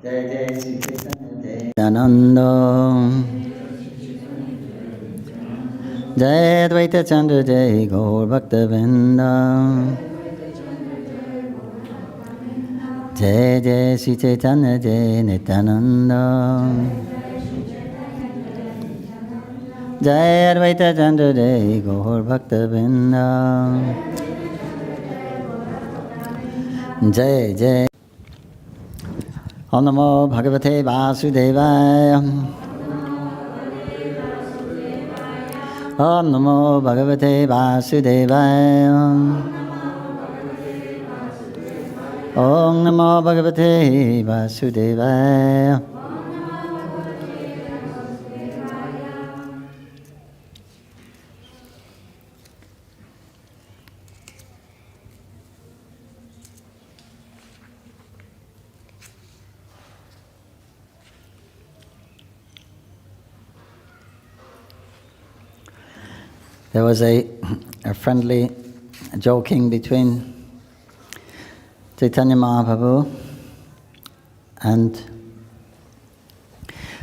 Jai Jai Sri Caitanya-charitamrita. Jai Advaita Chandra Jai Gaur Bhakta Vrinda. Jai Jai Sri Caitanya Jai Nityananda. Jai Advaita Chandra Jai Gaur Bhakta Vrinda. Jai Jai. Om Namo Bhagavate Vasudevaya. Om Namo Bhagavate Vasudevaya. Om Namo Bhagavate Vasudevaya. There was a friendly joking between Caitanya Mahaprabhu and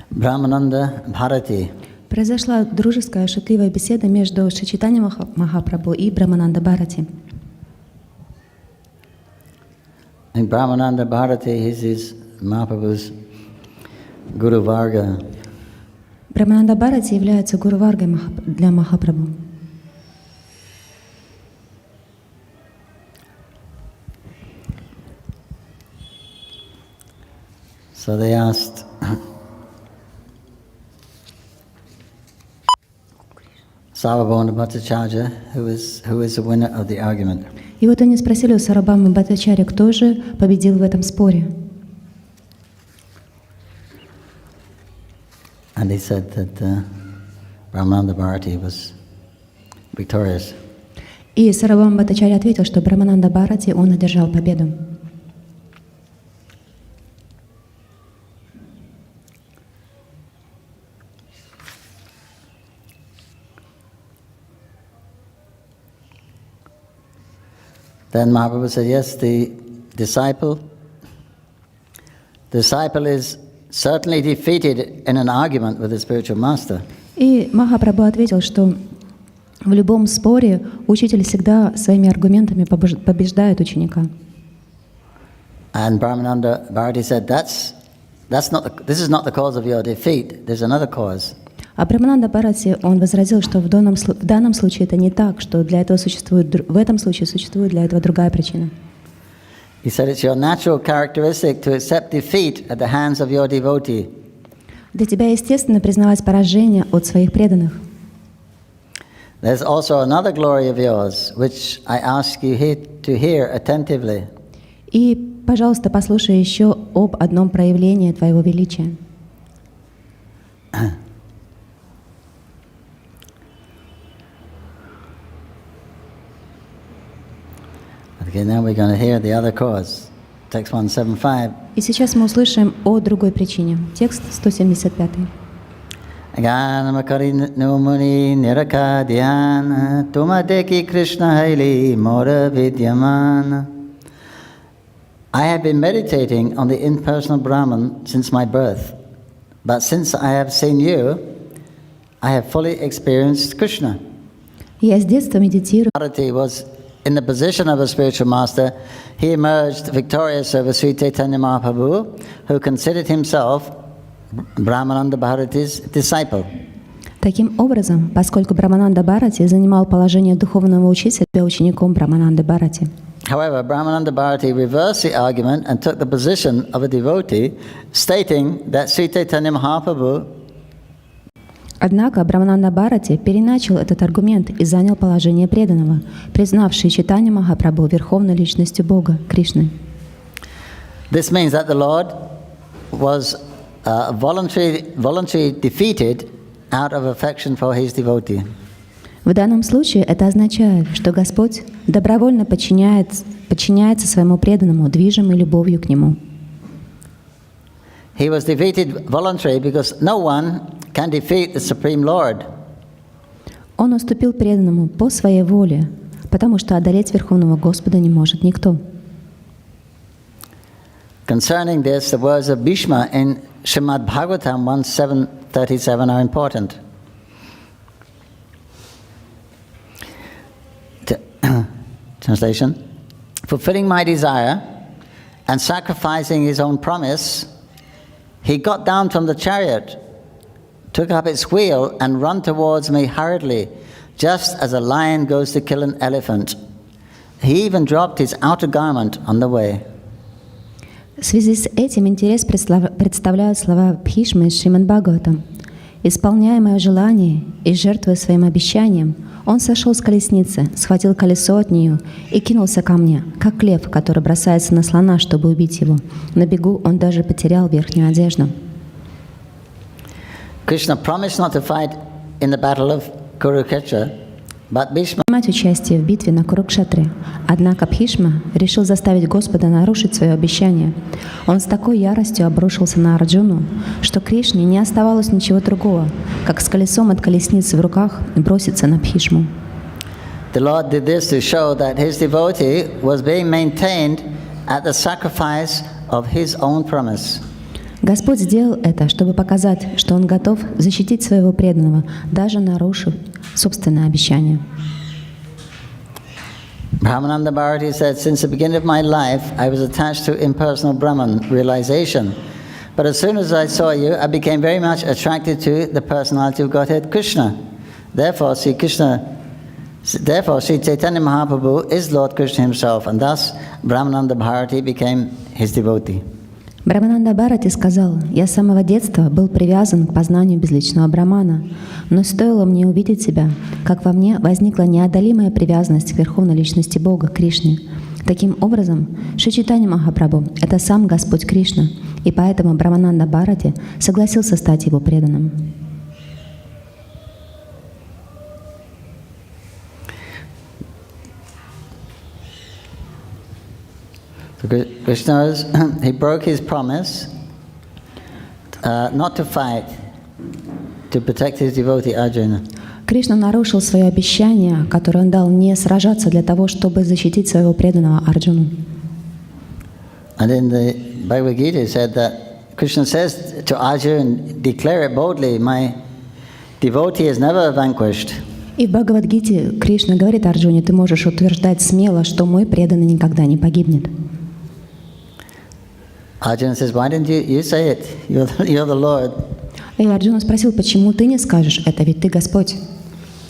Brahmananda Bharati. Произошла дружеская, шутливая беседа между Чайтаньей Махапрабху и Брахмананда Бхарати. And Brahmananda Bharati is Mahaprabhu's Guru Varga. Брахмананда Бхарати является Гуру Варгой для Махапрабху. So they asked Sarvabhauma Bhattacharya, who is the winner of the argument. И вот они спросили у Сарвабхаумы Бхаттачарьи, кто же победил в этом споре. And he said that Brahmananda Bharati was victorious. И Сарвабхаума Бхаттачарья ответил, что Брахмананда Бхарати он одержал победу. Then Mahaprabhu said, yes, the disciple is certainly defeated in an argument with the spiritual master. И Махапрабху ответил, что в любом споре учитель всегда своими аргументами побеждает ученика. And Brahmananda Bharati said, this is not the cause of your defeat. There's another cause. А Брахмананда Бхарати, он возразил, что в данном случае это не так, что для этого в этом случае существует для этого другая причина. He said it's your natural characteristic to accept defeat at the hands of your devotee. Для тебя естественно признавать поражение от своих преданных. There's also another glory of yours, which I ask you to hear attentively. И, пожалуйста, послушай еще об одном проявлении твоего величия. Okay, now we're going to hear the other cause. Text 175. И сейчас мы услышим о другой причине. Текст 175. Aganamakari numuni nirakadhyana tumadeki Krishna haili mora vidyamana. I have been meditating on the impersonal Brahman since my birth, but since I have seen you, I have fully experienced Krishna. Я с детства медитирую. Bharati was in the position of a spiritual master. He emerged victorious over Sri Caitanya Mahaprabhu, who considered himself Brahmananda Bharati's disciple. Таким образом, поскольку Брахмананда Бхарати занимал положение духовного учителя, учеником Брахмананды Бхарати. However, Brahmananda Bharati reversed the argument and took the position of a devotee, stating that Sri Caitanya Mahaprabhu. Однако Брахмананда Бхарати переначал этот аргумент и занял положение преданного, признавший Чайтанью Махапрабху верховной личностью Бога, Кришны. This means that the Lord was voluntarily defeated out of affection for his devotee. В данном случае это означает, что Господь добровольно подчиняется своему преданному, движимый любовью к нему. He was defeated voluntarily because no one can defeat the Supreme Lord. Он уступил преданному по своей воле, потому что одолеть Верховного Господа не может никто. Concerning this, the words of Bhishma in Srimad Bhagavatam 1.7.37 are important. Translation: fulfilling my desire and sacrificing his own promise, he got down from the chariot, took up its wheel and ran towards me hurriedly, just as a lion goes to kill an elephant. He even dropped his outer garment on the way. В связи с этим интерес представляют слова Бхишмы из Шримад Бхагаватам. «Исполняя мое желание и жертвуя своим обещанием, он сошел с колесницы, схватил колесо от нее и кинулся ко мне, как лев, который бросается на слона, чтобы убить его. На бегу он даже потерял верхнюю одежду». Krishna promised not to fight in the battle of Kurukshetra, but Bhishma Принимать участие в битве на Курукшетре. Однако Бхишма решил заставить Господа нарушить свое обещание. Он с такой яростью обрушился на Арджуну, что Кришне не оставалось ничего другого, как с колесом от колесницы в руках броситься на Бхишму. The Lord did this to show that his devotee was being maintained at the sacrifice of his own promise. Господь сделал это, чтобы показать, что Он готов защитить своего преданного, даже нарушив собственное обещание. Brahmananda Bharati said, since the beginning of my life, I was attached to impersonal Brahman realization. But as soon as I saw you, I became very much attracted to the personality of Godhead Krishna. Therefore, Sri Chaitanya Mahaprabhu is Lord Krishna himself, and thus Brahmananda Bharati became his devotee. Брахмананда Бхарати сказал: «Я с самого детства был привязан к познанию безличного Брахмана, но стоило мне увидеть тебя, как во мне возникла неодолимая привязанность к Верховной Личности Бога, Кришне. Таким образом, Шри Чайтанья Махапрабху — это сам Господь Кришна, и поэтому Брахмананда Бхарати согласился стать его преданным». Krishna, he broke his promise not to fight, to protect his devotee Arjuna. Кришна нарушил свое обещание, которое он дал, не сражаться для того, чтобы защитить своего преданного Арджуну. And in the Bhagavad Gita it said that Krishna says to Arjuna, declare it boldly, my devotee is never vanquished. И в Бхагавад-гите Кришна говорит Арджуне: ты можешь утверждать смело, что мой преданный никогда не погибнет. Arjuna says, why didn't you say it? You're the Lord. И Арджуна спросил: почему ты не скажешь это, ведь ты Господь?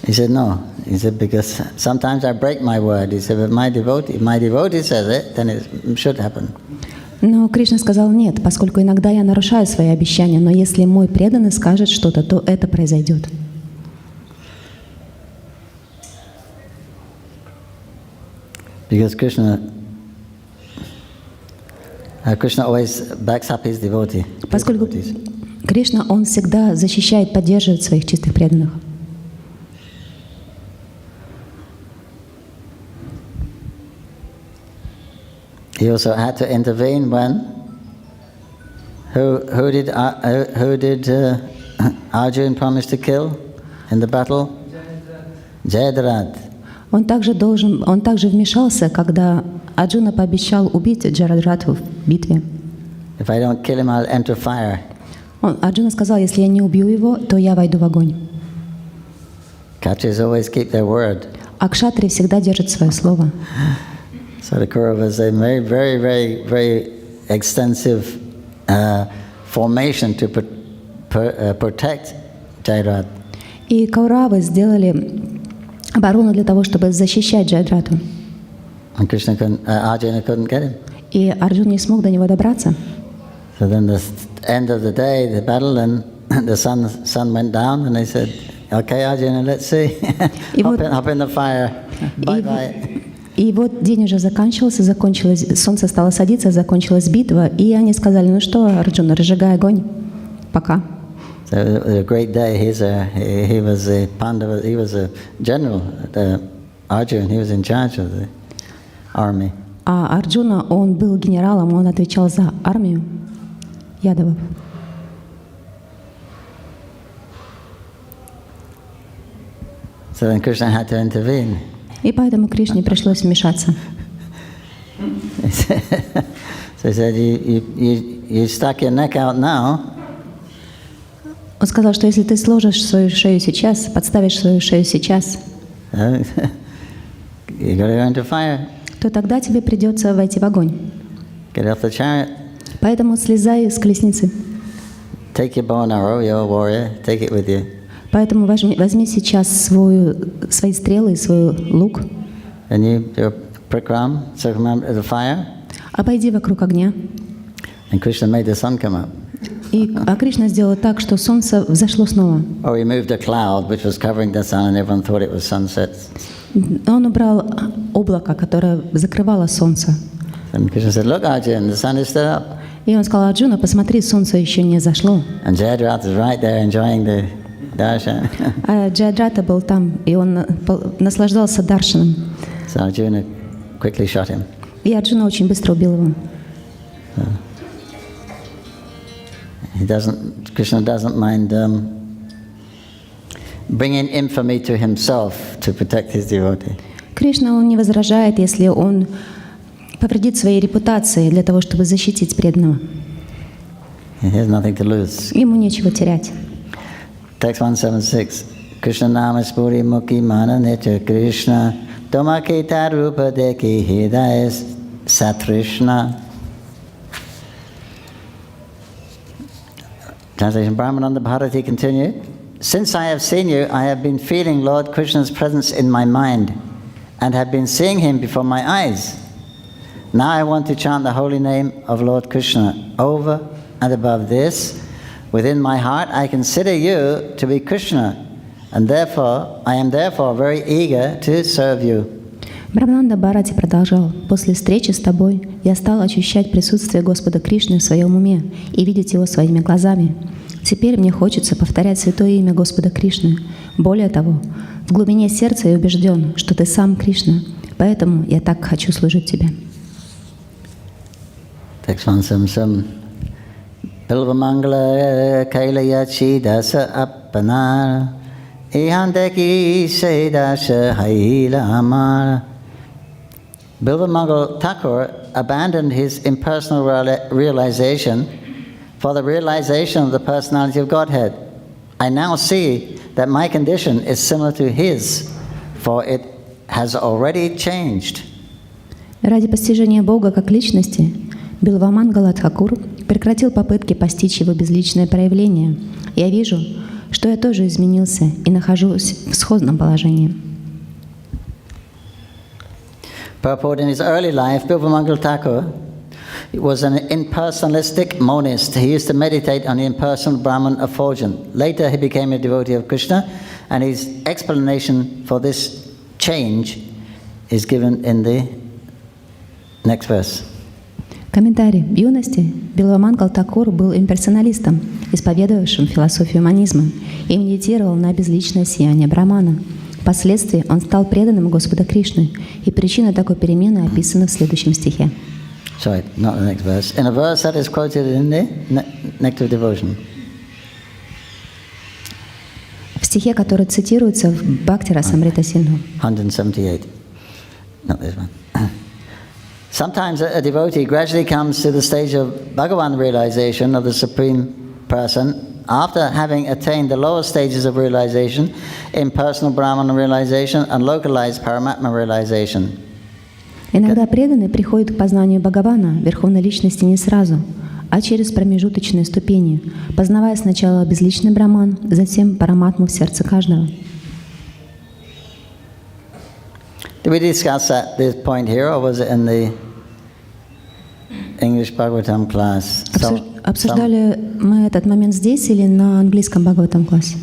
He said, no. He said, because sometimes I break my word. He said, if my devotee says it, then it should happen. Но Кришна сказал: нет, поскольку иногда я нарушаю свои обещания, но если мой преданный скажет что-то, то это произойдет. Because Krishna always backs up his devotee. Поскольку Кришна, Он всегда защищает, поддерживает своих чистых преданных. He also had to intervene when who did Arjuna promise to kill in the battle? Jayadratha. Он также вмешался, когда Арджуна пообещал убить Джарадратху в битве. If I don't kill him, I'll enter fire. Арджуна сказал: если я не убью его, то я войду в огонь. Kshatriyas always keep their word. А кшатри всегда держат свое слово. So the Kauravas, a very, very, very, very extensive formation to protect Jayadratha. И Кауравы сделали оборону для того, чтобы защищать Джайадрату. And Arjuna couldn't get him. И Арджун не смог до него добраться. So then the end of the day, the battle, and the sun went down, and they said, "Okay, Arjuna, let's see. hop in the fire. Bye bye." И вот день уже заканчивался, солнце стало садиться, закончилась битва, и они сказали: ну что, Арджуна, разжигай огонь. Пока. So it was a great day. He was a Pandava. He was a general. Arjuna. He was in charge of the army. А Арджуна, он был генералом, он отвечал за армию ядовов. So then Krishna had to intervene. И поэтому Кришне пришлось вмешаться. So he said, you stuck your neck out now. Он сказал, что если ты сложишь свою шею сейчас, подставишь свою шею сейчас, You got to go into fire. то тогда тебе придется войти в огонь. Get off the chariot. Поэтому слезай с колесницы. Take your bow and arrow, you're a warrior, take it with you. Поэтому возьми сейчас свои стрелы и свой лук. And you do a prikram, circumambulate the fire. Обойди вокруг огня. And Krishna made the sun come up. А Кришна сделал так, что солнце взошло снова. Or he moved a cloud which was covering the sun and everyone thought it was sunset. Он убрал облако, которое закрывало солнце. And Krishna said, look Arjuna, the sun is still up. И он сказал: Арджуна, посмотри, солнце еще не зашло. And Jayadratha is right there enjoying the darshan. А Джайадрата был там, и он наслаждался даршаном. So Arjuna quickly shot him. И Арджуна очень быстро убил его. Krishna doesn't mind bringing infamy to himself to protect his devotee. Кришна, он не возражает, если он повредит своей репутации для того, чтобы защитить преданного. He has nothing to lose. Ему нечего терять. Text 176. Krishna nama spuri mukhi mana nitya Krishna tomakita rupa deki hidaya satrishna. Translation. Brahmananda Bharati continued. Since I have seen you, I have been feeling Lord Krishna's presence in my mind and have been seeing him before my eyes. Now I want to chant the holy name of Lord Krishna. Over and above this, within my heart, I consider you to be Krishna, and therefore, I am therefore very eager to serve you. Брахмананда Бхарати продолжал: «После встречи с тобой я стал ощущать присутствие Господа Кришны в своем уме и видеть его своими глазами. Теперь мне хочется повторять святое имя Господа Кришны. Более того, в глубине сердца я убежден, что ты сам Кришна, поэтому я так хочу служить тебе». Text 177. Bilva Mangala Kailayachi Dasa Appanar Ihandeki Sedasha Haila Amar. Bilva Mangal Thakur abandoned his impersonal realization for the realization of the personality of Godhead. I now see that my condition is similar to his, for it has already changed. Ради постижения Бога как личности Билвамангала Тхакур прекратил попытки постичь его безличное проявление. Я вижу, что я тоже изменился и нахожусь в сходном положении. Purport: in his early life, Bilvamangal Thakur was an impersonalistic monist. He used to meditate on the impersonal Brahman effulgence. Later, he became a devotee of Krishna, and his explanation for this change is given in the next verse. Комментарий. В юности Билвамангал Тхакур был имперсоналистом, исповедовавшим философию манизма, и медитировал на безличное сияние Брахмана. Впоследствии он стал преданным Господа Кришны, и причина такой перемены описана в следующем стихе. Sorry, not the next verse. In a verse that is quoted in the Nectar of Devotion. В стихе, который цитируется в Бхакти-расамрита Синдху. 178. Not this one. Sometimes a devotee gradually comes to the stage of Bhagavan realization of the Supreme Person after having attained the lower stages of realization, impersonal Brahman realization and localized Paramatma realization. Иногда преданный приходит к познанию Бхагавана, Верховной Личности, не сразу, а через промежуточные ступени, познавая сначала безличный Брахман, затем Параматму в сердце каждого. Did we discuss this point here, or was it in the English Bhagavatam class? Обсуждали мы этот момент здесь или на английском Бхагаватам классе?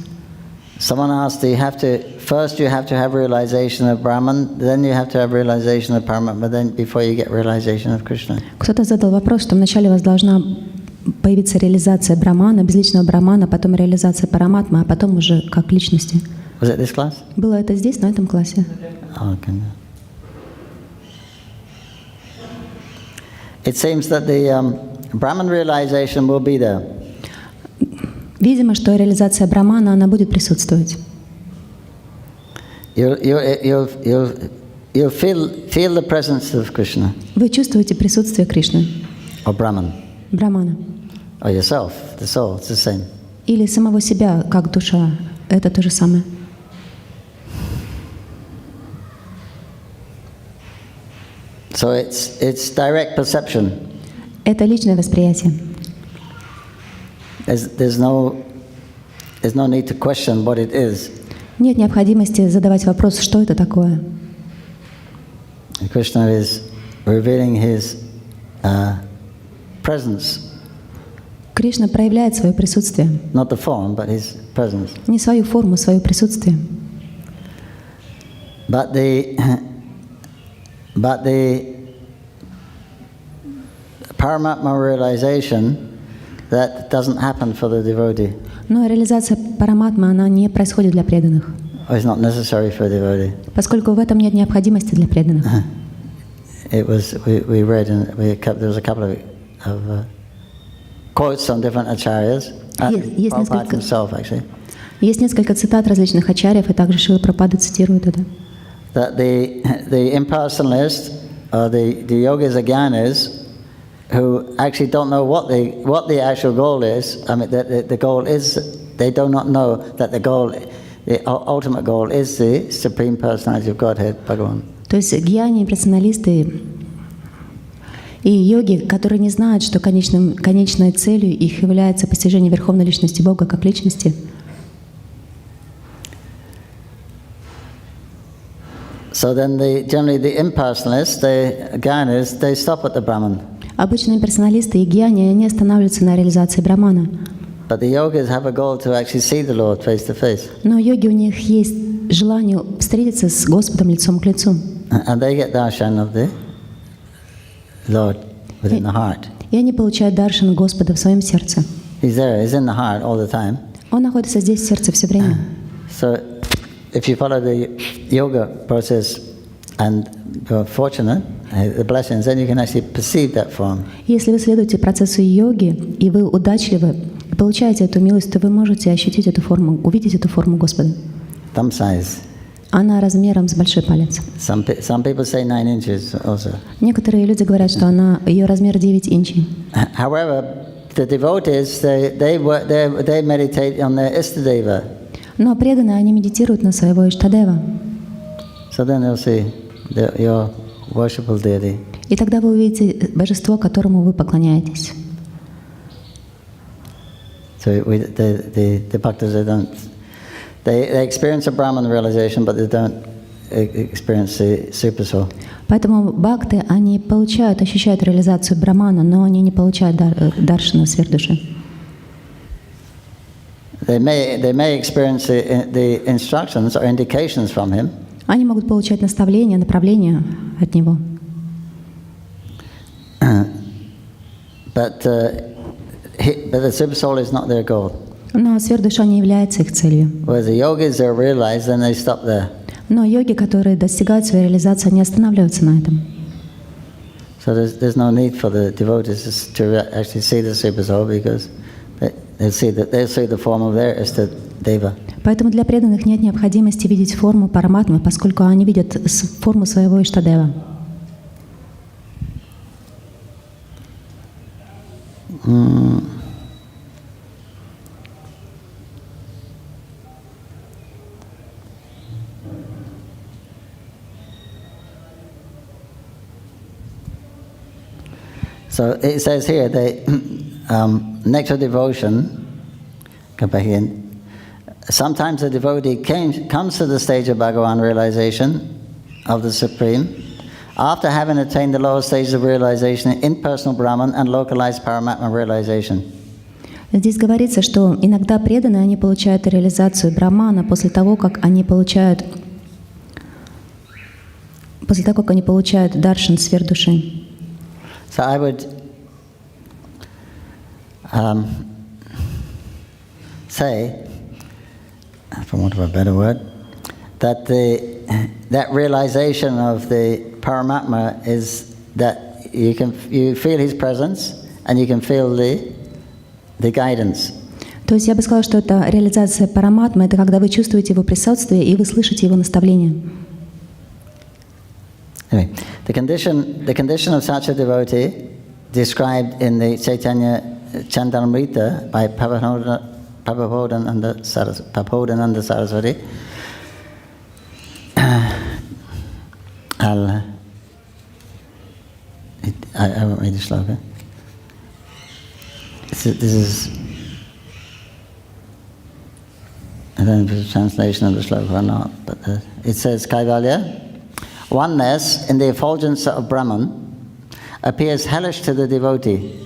Someone asked, first you have to have realization of Brahman, then you have to have realization of Paramatma, then before you get realization of Krishna. Кто-то задал вопрос, что вначале у вас должна появиться реализация Брахмана, безличного Брахмана, потом реализация Параматмы, а потом уже как личности. Was it this class? Было это здесь, на этом классе. Okay. It seems that the Brahman realization will be there. Видимо, что реализация Брахмана, она будет присутствовать. You'll you feel the presence of Krishna Вы чувствуете присутствие Кришны, or Brahman Брамана, or yourself, the soul. It's the same. или самого себя, как душа. Это то же самое. So it's direct perception. Это личное восприятие. There's no need to question what it is. Нет необходимости задавать вопрос, что это такое. Krishna is revealing his presence. Кришна проявляет свое присутствие. Not the form, but his presence. Не свою форму, свое присутствие. But the Paramatma realization, that doesn't happen for the devotee. Но реализация параматмы, она не происходит для преданных, Or it's not necessary for a devotee. поскольку в этом нет необходимости для преданных. It was we read and there was a couple of quotes from different acharyas. Есть Prabhupada несколько- himself actually. Есть несколько цитат различных ачарьев, и также Шрила Прабхупада цитирует это. That the impersonalist or the yogis or jnanis who actually don't know what the actual goal is. I mean, the goal is they do not know that the ultimate goal is the Supreme Personality of Godhead, Bhagavan. То есть гьяни, персоналисты и йоги, которые не знают, что конечной целью их является постижение Верховной Личности Бога как Личности. So then generally the impersonalists, the jnanis, they stop at the Brahman. Обычные персоналисты и гьяни, они останавливаются на реализации Брамана. But the yogis have a goal to actually see the Lord face to face. Но йоги, у них есть желание встретиться с Господом лицом к лицу. And they get darshan of the Lord within the heart. И они получают даршан Господа в своем сердце. He's there, he's in the heart all the time. Он находится здесь, в сердце, все время. So if you follow the yoga process and you're fortunate, the blessings, then you can actually perceive that form. Если вы следуете процессу йоги, и вы удачливы, и получаете эту милость, то вы можете ощутить эту форму, увидеть эту форму Господа. Thumb size. Она размером с большой палец. Some people say 9 inches also. Некоторые люди говорят, что ее размер 9 инчей. However, the devotees, they meditate on their Istadeva. Но преданные, они медитируют на своего Иштадева. So then they'll see your worshipful deity. И тогда вы увидите божество, которому вы поклоняетесь. So the bhaktas, they experience a Brahman realization, but they don't experience the super soul. Поэтому бхакты, они получают, ощущают реализацию Брамана, но они не получают даршана сверхдуши. They may experience the instructions or indications from him. Они могут получать наставления, направления от него. But the super soul is not their goal. Но сверхдуша не является их целью. Whereas the yogis are realized, then they stop there. Но йоги, которые достигают своей реализации, они останавливаются на этом. So there's no need for the devotees to actually see the super soul, because they'll see the form of their Istadeva. Поэтому для преданных нет необходимости видеть форму параматмы, поскольку они видят форму своего Иштадева. So it says here that nectar devotion, come back in. Sometimes the devotee comes to the stage of Bhagavan realization of the Supreme after having attained the lower stages of realization in impersonal Brahman and localized Paramatma realization. Здесь говорится, что иногда преданные, они получают реализацию Брамана после того, как они получают даршан сверхдуши. So I would say, for want of a better word, that that realization of the Paramatma is that you feel his presence and you can feel the guidance. То есть я бы сказала, что это реализация параматмы, это когда вы чувствуете его присутствие и вы слышите его наставления. Anyway, the condition of such a devotee, described in the Caitanya-charitamrita by Prabhupada Saraswati. I won't read the sloka. This is I don't know if it's a translation of the sloka or not, but it says, Kaivalya, oneness in the effulgence of Brahman appears hellish to the devotee.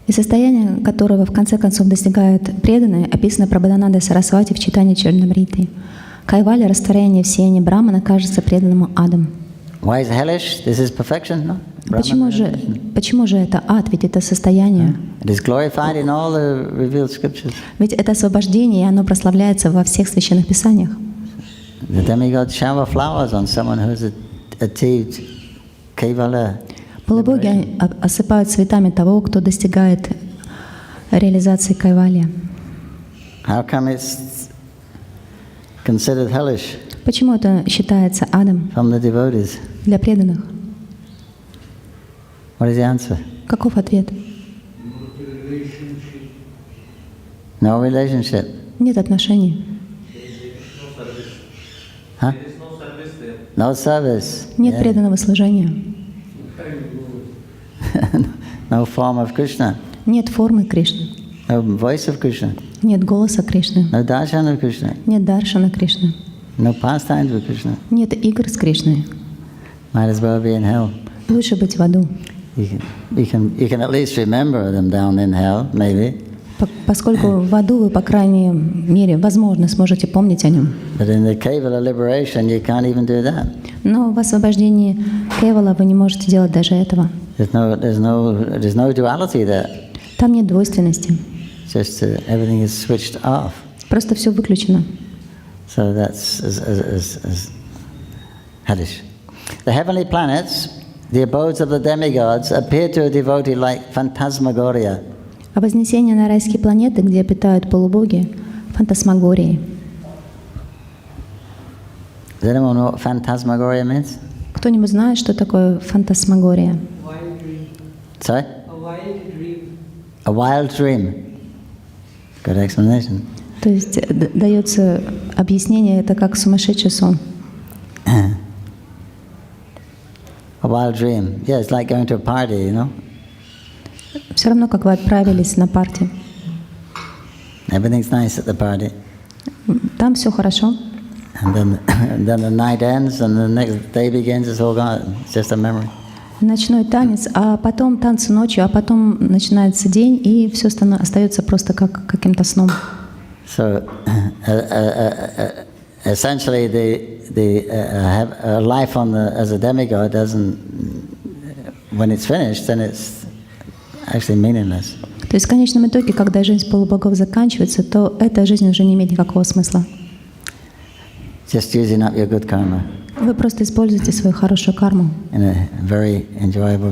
И состояние, которого в конце концов достигают преданные, описано Прабхупадой Сарасвати в Чайтанья-чаритамрите. Кайвалья, растворение в сиянии Брамана, кажется преданному адом. Why is hellish? This is perfection, no? Почему же это ад? Ведь это состояние. It is glorified in all the revealed scriptures. Ведь это освобождение, и оно прославляется во всех священных писаниях. The demigods shower flowers on someone who has achieved Kaivalya. Полубоги осыпают цветами того, кто достигает реализации кайвалья. How come it's considered hellish? Почему это считается адом From the devotees. для преданных? What is the answer? Каков ответ? No relationship. Нет отношений. Huh? No service. Нет преданного служения. No form of Krishna. Нет формы Кришны. No voice of Krishna. Нет голоса Кришны. No darshan of Krishna. Нет даршана Кришны. No pastimes with Krishna. Нет игр с Кришной. Might as well be in hell. Лучше быть в аду. You can at least remember them down in hell, maybe. Поскольку в аду вы, по крайней мере, возможно, сможете помнить о нем. But in the Kevala liberation, you can't even do that. Но в освобождении Кевала вы не можете делать даже этого. There's no duality there. Там нет двойственности. Just everything is switched off. Просто все выключено. So that's as hellish. The heavenly planets, the abodes of the demigods, appear to a devotee like phantasmagoria. А вознесение на райские планеты, где обитают полубоги, фантасмагории. Does anyone know what phantasmagoria means? Кто-нибудь знает, что такое фантасмагория? Sorry? A wild dream. A wild dream. Good explanation. То есть дается объяснение, это как сумасшедший сон. A wild dream. Yeah, it's like going to a party, you know. Все равно, как вы отправились на парти. Everything's nice at the party. Там все хорошо. And then the night ends and the next day begins, it's all gone. It's just a memory. Ночной танец, а потом танцы ночью, а потом начинается день, и все остается просто как каким-то сном. So essentially, the life as a demigod doesn't. When it's finished, then it's actually meaningless. То есть в конечном итоге, когда жизнь полубогов заканчивается, то эта жизнь уже не имеет никакого смысла. Just using up your good karma. Вы просто используете свою хорошую карму In a very enjoyable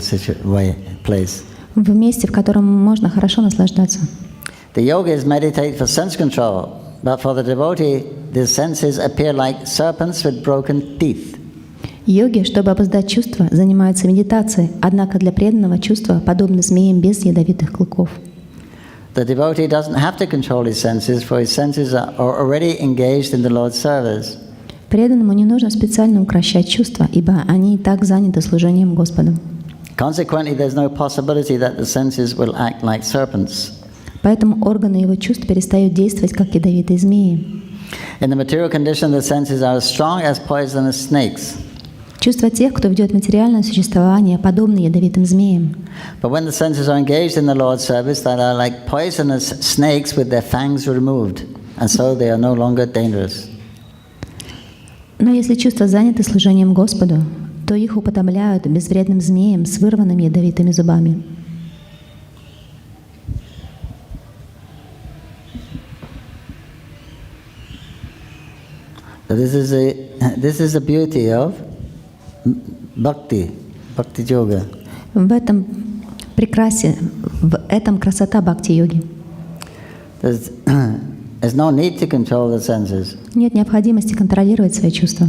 place. в месте, в котором можно хорошо наслаждаться. The yogis meditate for sense control, but for the devotee, the senses appear like serpents with broken teeth. Йоги, чтобы обуздать чувства, занимаются медитацией, однако для преданного чувства подобны змеям без ядовитых клыков. The devotee doesn't have to control his senses, for his senses are already engaged in the Lord's service. Преданному не нужно специально укрощать чувства, ибо они и так заняты служением Господу. Consequently, there's no possibility that the senses will act like serpents. Поэтому органы его чувств перестают действовать, как ядовитые змеи. In the material condition, the senses are as strong as poisonous snakes. Чувства тех, кто ведет материальное существование, подобны ядовитым змеям. But when the senses are engaged in the Lord's service, they are like poisonous snakes with their fangs removed, and so they are no longer dangerous. Но если чувства заняты служением Господу, то их уподобляют безвредным змеям с вырванными ядовитыми зубами. So this is the beauty of bhakti yoga. В этом прекрасе, в этом красота бхакти-йоги. There's no need to control the senses. Нет необходимости контролировать свои чувства.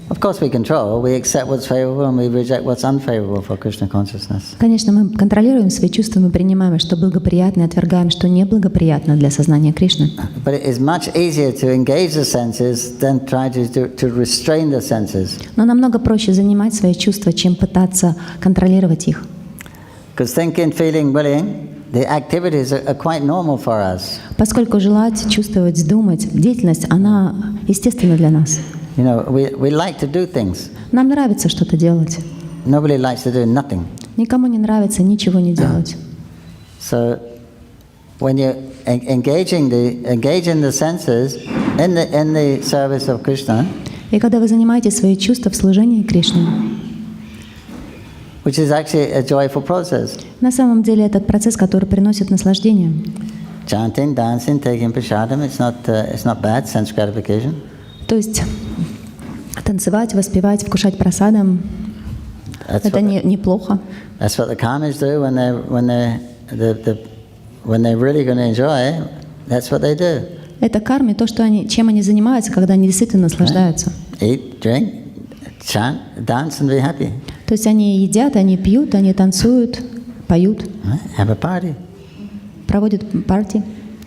Of course we control, we accept what's favorable and we reject what's unfavorable for Krishna consciousness. Конечно, мы контролируем свои чувства, мы принимаем, что благоприятно, и отвергаем, что неблагоприятно для сознания Кришны. But it is much easier to engage the senses than try to restrain the senses. Но намного проще занимать свои чувства, чем пытаться контролировать их. Because thinking, feeling, willing, the activities are quite normal for us. Поскольку желать, чувствовать, думать, деятельность, она естественна для нас. You know, we like to do things. Нам нравится что-то делать. Nobody likes to do nothing. Никому не нравится ничего не делать. So when you engage in the senses in the service of Krishna, И когда вы занимаете свои чувства в служении Кришне, which is actually a joyful process. на самом деле этот процесс, который приносит наслаждение. Chanting, dancing, taking prasadam, it's not bad, sense gratification. То есть танцевать, воспевать, вкушать прасадам — это неплохо. That's what the karmis do when they're really going to enjoy. That's what they do. Это карми, то, что чем они занимаются, когда они действительно наслаждаются. Eat, drink, chant, dance, and be happy. То есть они едят, они пьют, они танцуют, поют, Have a party. проводят парти.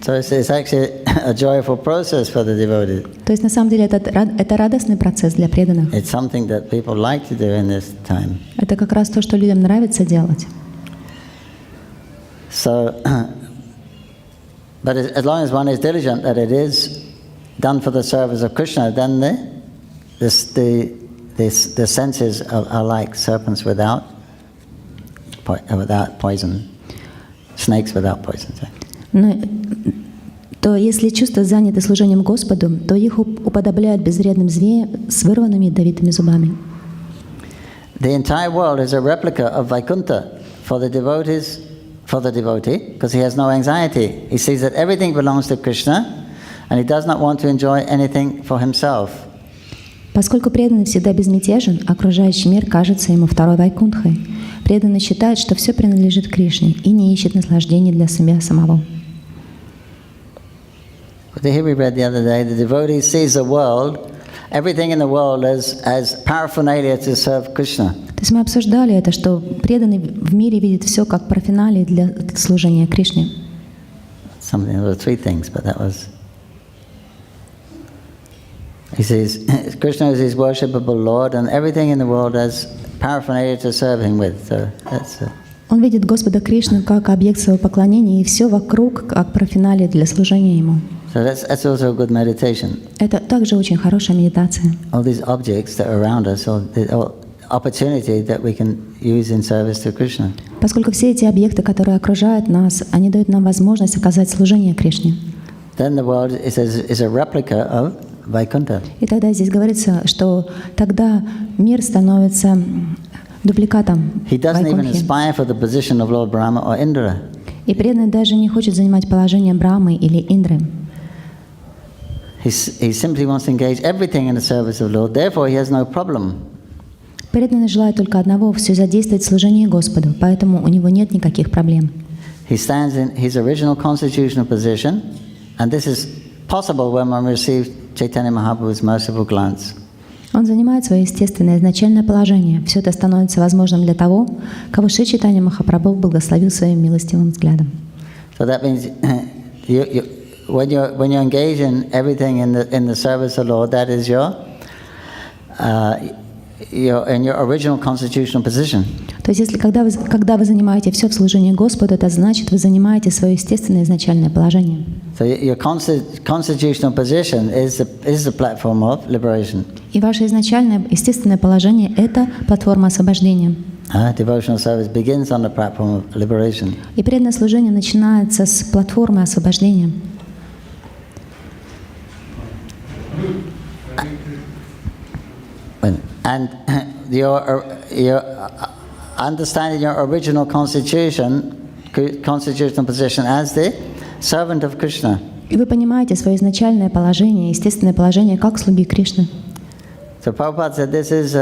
So it's actually a joyful process for the devotees. То есть на самом деле это радостный процесс для преданных. It's something that people like to do in this time. Это как раз то, что людям нравится делать. So, but as long as one is diligent that it is done for the service of Krishna, then the senses are like serpents without poison, snakes without poison. Но то если чувства заняты служением Господу, то их уподобляют безвредным змеям с вырванными ядовитыми зубами. The entire world is a replica of Vaikuntha for the devotee, because he has no anxiety. He sees that everything belongs to Krishna, and he does not want to enjoy anything for himself. Поскольку преданный всегда безмятежен, окружающий мир кажется ему второй Вайкунтхой. Преданный считает, что все принадлежит Кришне и не ищет наслаждений для себя самого. Here we read the other day, the devotee sees the world, everything in the world as paraphernalia to serve Krishna. То есть мы обсуждали это, что преданный в мире видит все как параферналии для служения Кришне. There were three things, but that was. He says Krishna is his worshipable Lord, and everything in the world as paraphernalia to serve him with. So that's. Он видит Господа Кришну как объект своего поклонения, и все вокруг как параферналия для служения ему. So that's also a good meditation. Это также очень хорошая медитация. All these objects that are around us, all opportunity that we can use in service to Krishna. Поскольку все эти объекты, которые окружают нас, они дают нам возможность оказать служение Кришне. Then the world is a replica of Vaikuntha. И тогда здесь говорится, что тогда мир становится дубликатом He doesn't even Вайкунтхи. aspire for the position of Lord Brahma or Indra. И преданный даже не хочет занимать положение Брахмы или Индры. He simply wants to engage everything in the service of the Lord. Therefore, he has no problem. Преданный желает только одного — все задействовать в служении Господу, поэтому у него нет никаких проблем. He stands in his original constitutional position, and this is possible when one receives Chaitanya Mahaprabhu's merciful glance. Он занимает свое естественное изначальное положение. Все это становится возможным для того, кого Шри Чайтанья Махапрабху благословил своим милостивым взглядом. So that means when you engage in everything in the service of the Lord, that is your in your original constitutional position. То есть, если когда вы занимаете все в служении Господу, это значит, вы занимаете свое естественное изначальное положение. So your constitutional position is the platform of liberation. И ваше изначальное естественное положение — это платформа освобождения. Devotional service begins on the platform of liberation. И преданное служение начинается с платформы освобождения. And your understanding your original constitutional position as the servant of Krishna. И вы понимаете свое изначальное положение, естественное положение как слуги Кришны. So Prabhupada said this is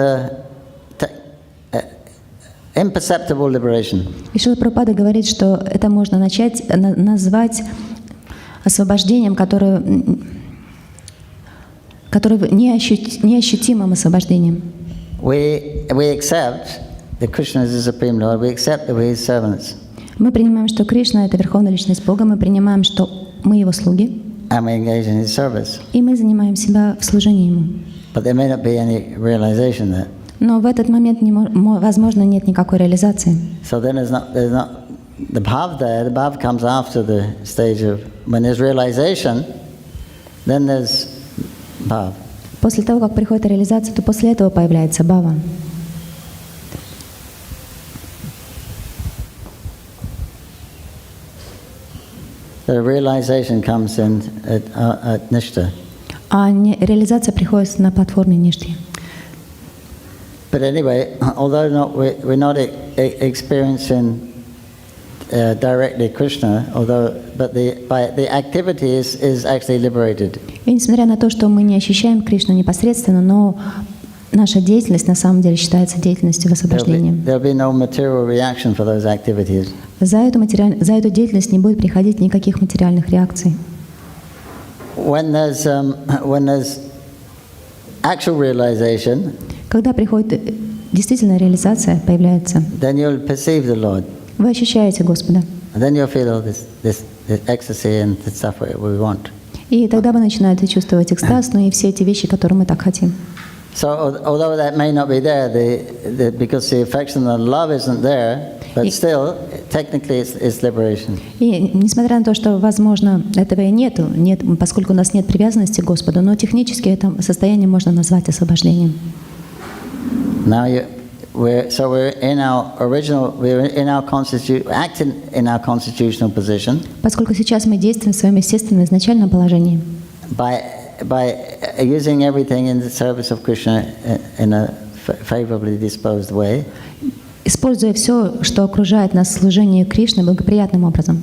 imperceptible liberation. И Шрила Прабхупада говорит, что это можно назвать освобождением, которое который неощутимым освобождением. We accept that Krishna is the Supreme Lord, we accept that we're His servants. Мы принимаем, что Кришна — это Верховная Личность Бога, мы принимаем, что мы Его слуги, And we engage in His service. и мы занимаем себя в служении Ему. But there may not be any realization that. Но в этот момент, возможно, нет никакой реализации. So then there's not the bhav there. The bhav comes after the stage of when there's realization. Then there's bhav. После того, как приходит реализация, то после этого появляется бхава. The realization comes in at nishta. А реализация приходит на платформе ништи. But anyway, although we're not experiencing directly Krishna, but the activity is actually liberated. И несмотря на то, что мы не ощущаем Кришну непосредственно, но наша деятельность на самом деле считается деятельностью в освобождении. There'll be no material reaction for those activities. За эту деятельность не будет приходить никаких материальных реакций. When there's actual realization, когда приходит действительно реализация, появляется, then you'll perceive the Lord. Вы ощущаете Господа. And then you'll feel all this ecstasy and the stuff we want. И тогда вы начинаете чувствовать экстаз, но и все эти вещи, которые мы так хотим. So although that may not be there, because the affection and love isn't there, but still, technically it's liberation. И несмотря на то, что, возможно, этого и нет, поскольку у нас нет привязанности к Господу, но технически это состояние можно назвать освобождением. Now we're acting in our constitutional position. Поскольку сейчас мы действуем в своем естественном изначальном положении. By using everything in the service of Krishna in a favorably disposed way. Используя все, что окружает нас в служении Кришне, благоприятным образом.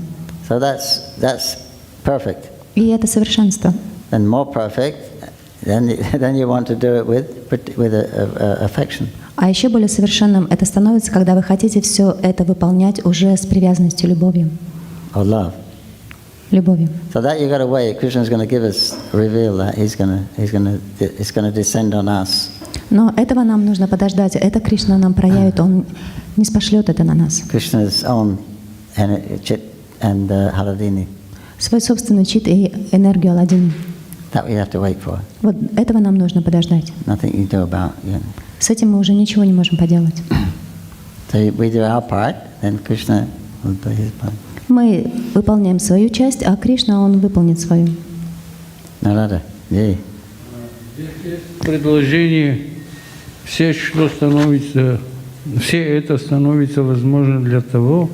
So that's perfect. И это совершенство. And more perfect, then you want to do it with affection. А еще более совершенным это становится, когда вы хотите все это выполнять уже с привязанностью, любовью. Or love. Любовью. So that you got to wait. Krishna's going to give us, reveal that it's going to descend on us. Но этого нам нужно подождать. Это Кришна нам проявит, Он не спошлет это на нас. Krishna's own chit and haladini. Свой собственный чит и энергию Аладдини. That we have to wait for. Вот этого нам нужно подождать. Nothing you do about. С этим мы уже ничего не можем поделать. So we do our part, then Krishna will do his part. Мы выполняем свою часть, а Кришна, Он выполнит свою. Нарада, ей. Здесь есть предложение, все это становится возможно для того,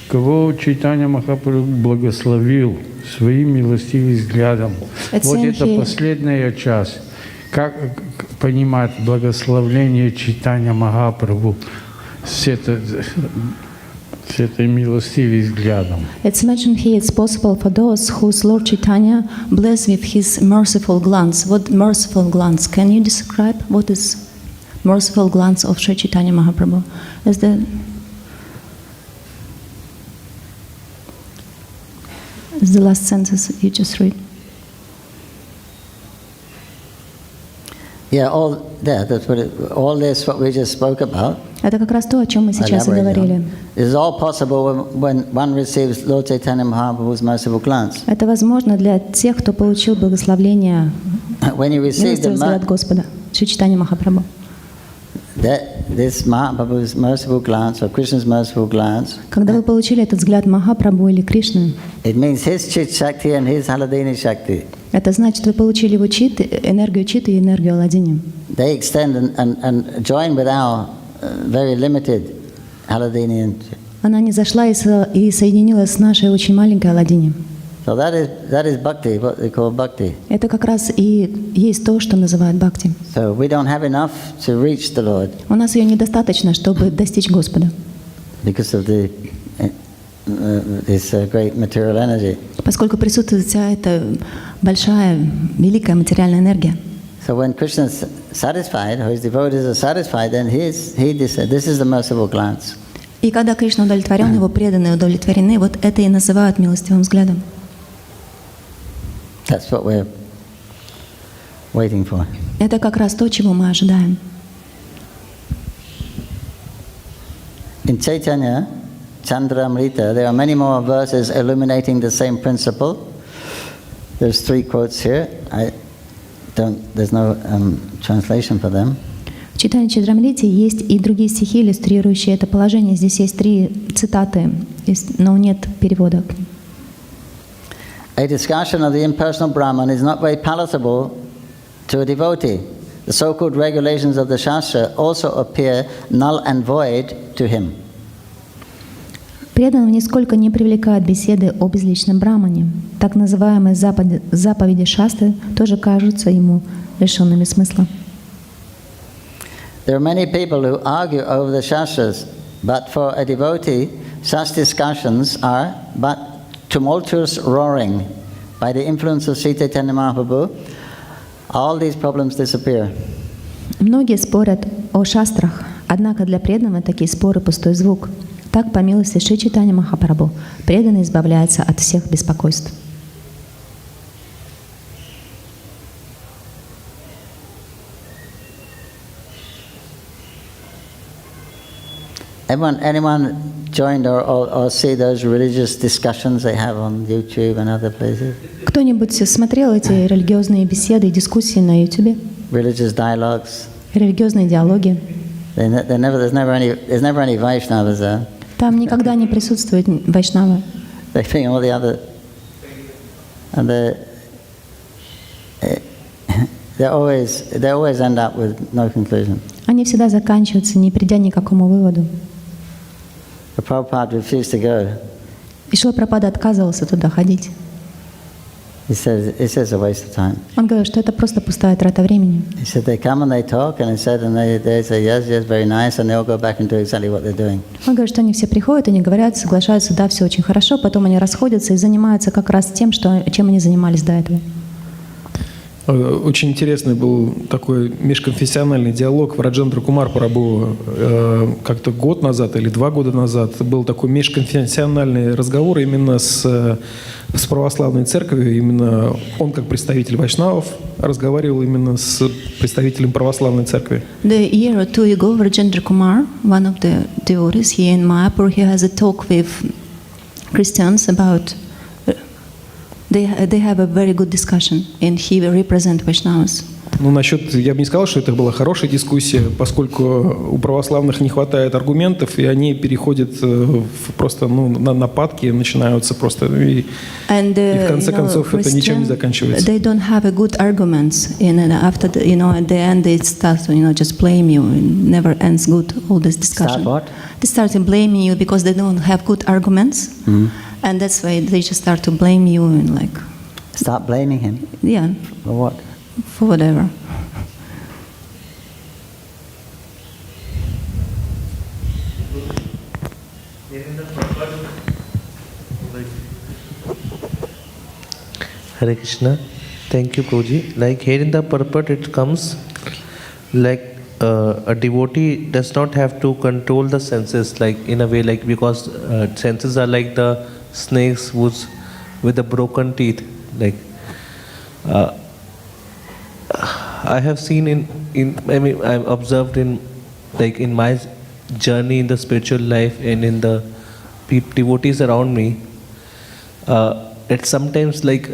кого Чайтанья-Махапрабху благословил своим милостивым взглядом. Вот это последняя часть. Как понимать благословление Чайтанья-Махапрабху с этой милостивым взглядом? It's mentioned here it's possible for those whose Lord Chaitanya bless with his merciful glance. What merciful glance? Can you describe what is merciful glance of Sri Chaitanya Mahaprabhu? Is the last sentence you just read? Yeah, all this what we just spoke about. Это как раз то, о чем мы сейчас и говорили. It's all possible when one receives Lord Chaitanya Mahaprabhu's merciful glance. Это возможно для тех, кто получил благословение, милостивый взгляд Господа, Шри Чайтанья Махапрабху. This Mahaprabhu's merciful glance or Krishna's merciful glance. Когда вы получили этот взгляд Махапрабху или Кришны, it means his chit shakti and his haladini shakti. Это значит, вы получили его чит, энергию читы и энергию Аладдини. They extend and join with our very limited haladini and. Она не зашла и соединилась с нашей очень маленькой Аладдини. So that is bhakti, what they call bhakti. Это как раз и есть то, что называют бхакти. So we don't have enough to reach the Lord. У нас ее недостаточно, чтобы достичь Господа. Because of this great material energy. Поскольку присутствует вся эта большая, великая материальная энергия. So when Krishna is satisfied, or his devotees are satisfied, then this is the merciful glance. И когда Кришна удовлетворен, его преданные удовлетворены, вот это и называют милостивым взглядом. That's what we're waiting for. Это как раз то, чего мы ожидаем. In Caitanya-charitamrita, there are many more verses illuminating the same principle. There's 3 quotes here. There's no translation for them. В Чайтанья-чаритамрите есть и другие стихи, иллюстрирующие это положение. Здесь есть 3 цитаты, но нет перевода. A discussion of the impersonal Brahman is not very palatable to a devotee. The so-called regulations of the Shastra also appear null and void to him. Преданного нисколько не привлекают беседы о безличном брамане. Так называемые заповеди шастры тоже кажутся ему лишенными смысла. There are many people who argue over the Shastras, but for a devotee, such discussions are but tumultuous roaring. By the influence of Sri Caitanya Mahaprabhu, all these problems disappear. Многие спорят о шастрах, однако для преданного такие споры — пустой звук. Так, по милости Шри Чайтанья Махапрабху, преданный избавляется от всех беспокойств. Anyone joined or see those religious discussions they have on YouTube and other places? Кто-нибудь смотрел эти религиозные беседы и дискуссии на YouTube? Religious dialogues. Религиозные диалоги. There's never any Vaishnavas there. Там никогда не присутствует вайшнавы. They think all the other, and they always end up with no conclusion. Они всегда заканчиваются, не придя ни к какому выводу. The Prabhupada refused to go. И Шрила Прабхупада отказывался туда ходить. He says it's a waste of time. Он говорит, что это просто пустая трата времени. He said they come and they talk and they say yes, very nice, and they all go back and do exactly what they're doing. Он говорит, что они все приходят, они говорят, соглашаются, да, все очень хорошо, потом они расходятся и занимаются как раз тем, чем они занимались до этого. Очень интересный был такой межконфессиональный диалог в Раджендра Кумар Прабху как-то год назад или 2 года назад. Был такой межконфессиональный разговор именно с православной церковью. Именно он, как представитель вайшнавов, разговаривал именно с представителем православной церкви. The year or 2 ago, Rajendra Kumar, one of the devotees here in Mayapur, he has a talk with Christians about. They have a very good discussion, and he will represent Vaishnavas. Ну, насчет, я бы не сказал, что это была хорошая дискуссия, поскольку у православных не хватает аргументов, и они переходят просто на нападки, начинаются просто, и в конце концов это ничем не заканчивается. They don't have a good arguments, and after the, at the end they start to just blame you. It never ends good. All this discussion. Start what? They start blaming you because they don't have good arguments, and that's why they just start to blame you and like. Start blaming him. Yeah. For what? For whatever. Hare Krishna. Thank you, Prabhuji. Like here in the purport it comes like a devotee does not have to control the senses, like in a way, like because senses are like the snakes with the broken teeth. Like I have seen I've observed in my journey in the spiritual life and in the devotees around me. It's sometimes like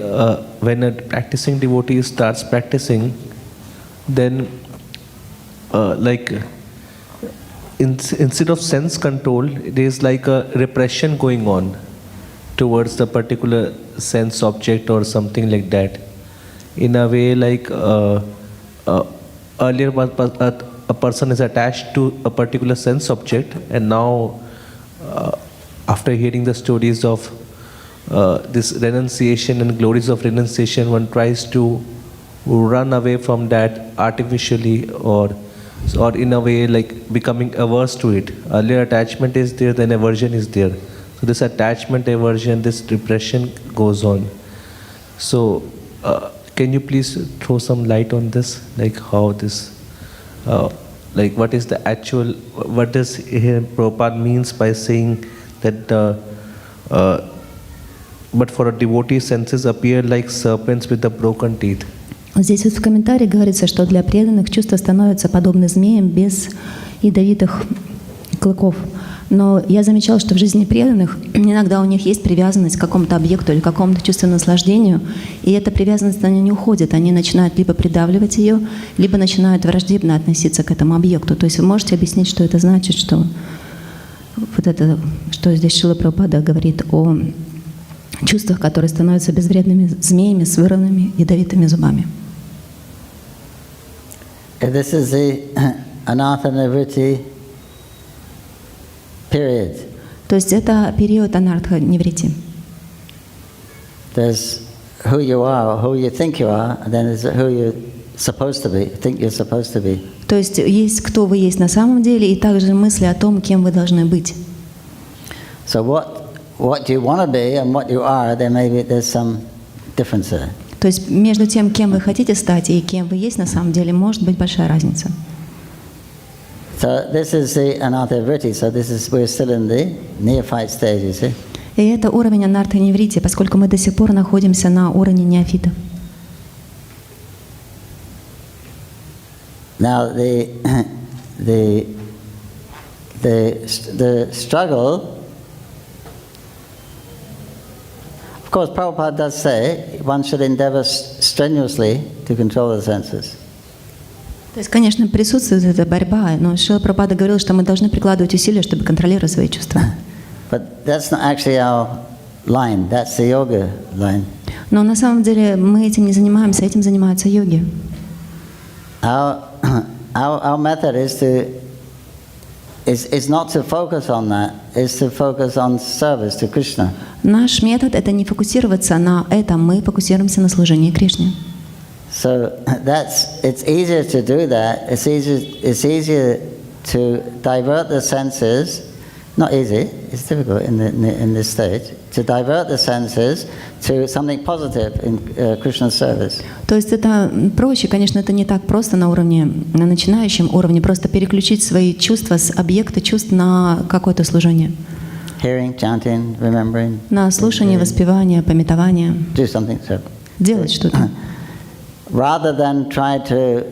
when a practicing devotee starts practicing, then instead of sense control, there is like a repression going on towards the particular sense object or something like that. In a way, like earlier a person is attached to a particular sense object, and now after hearing the stories of this renunciation and glories of renunciation, one tries to run away from that artificially or in a way like becoming averse to it. Earlier attachment is there, then aversion is there. So this attachment, aversion, this repression goes on. So can you please throw some light on this, like how this, like what is the actual, what does here Prabhupada means by saying that but for a devotee, senses appear like serpents with the broken teeth. Здесь вот в комментарии говорится, что для преданных чувства становятся подобны змеям без ядовитых клыков. Но я замечала, что в жизни преданных иногда у них есть привязанность к какому-то объекту или к какому-то чувственному наслаждению, и эта привязанность, она не уходит. Они начинают либо придавливать ее, либо начинают враждебно относиться к этому объекту. То есть вы можете объяснить, что это значит, что вот это, что здесь Шрила Прабхупада говорит о чувствах, которые становятся безвредными змеями с вырванными ядовитыми зубами. This is the anartha-nivritti period. То есть это период анартха-ниврити. There's who you are, or who you think you are, and then there's who you're supposed to be, think you're supposed to be. То есть есть кто вы есть на самом деле, и также мысли о том, кем вы должны быть. So what you want to be and what you are, there's some difference there. То есть между тем, кем вы хотите стать и кем вы есть на самом деле, может быть большая разница. So this is the anartha-vritti. So we're still in the neophyte stage, you see. И это уровень анарта-ниврити, поскольку мы до сих пор находимся на уровне неофитов. Now the struggle. Of course, Prabhupada does say one should endeavor strenuously to control the senses. То есть, конечно, присутствует эта борьба, но Шрила Прабхупада говорил, что мы должны прикладывать усилия, чтобы контролировать свои чувства. But that's not actually our line. That's the yoga line. Но на самом деле мы этим не занимаемся, этим занимаются йоги. Our method is not to focus on that. Is to focus on service to Krishna. Наш метод — это не фокусироваться на этом, мы фокусируемся на служении Кришне. So it's easier to do that. It's easier to divert the senses. Not easy. It's difficult in this stage to divert the senses to something positive in Krishna's service. То есть это проще, конечно, это не так просто на начинающем уровне, просто переключить свои чувства с объекта чувств на какое-то служение. Hearing, chanting, remembering. На слушание, воспевание, памятование. Do something. So. Делать что-то. Rather than try to,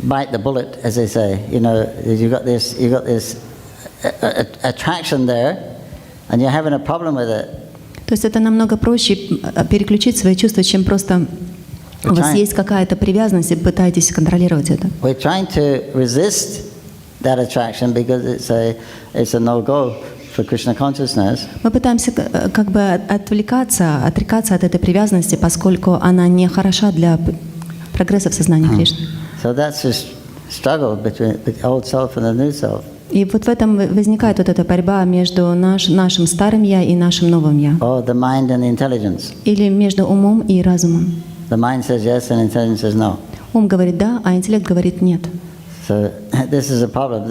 bite the bullet, as they say. You got this attraction there, and you're having a problem with it. То есть это намного проще переключить свои чувства, чем просто у вас есть какая-то привязанность и пытаетесь контролировать это. We're trying to resist that attraction because it's a no-go for Krishna consciousness. Мы пытаемся как бы отрекаться от этой привязанности, поскольку она не хороша для прогресса в сознании Кришны. So that's the struggle between the old self and the new self. И вот в этом возникает вот эта борьба между нашим старым «я» и нашим новым «я». Or the mind and the intelligence. Или между умом и разумом. The mind says yes and intelligence says no. Ум говорит «да», а интеллект говорит «нет». So this is a problem.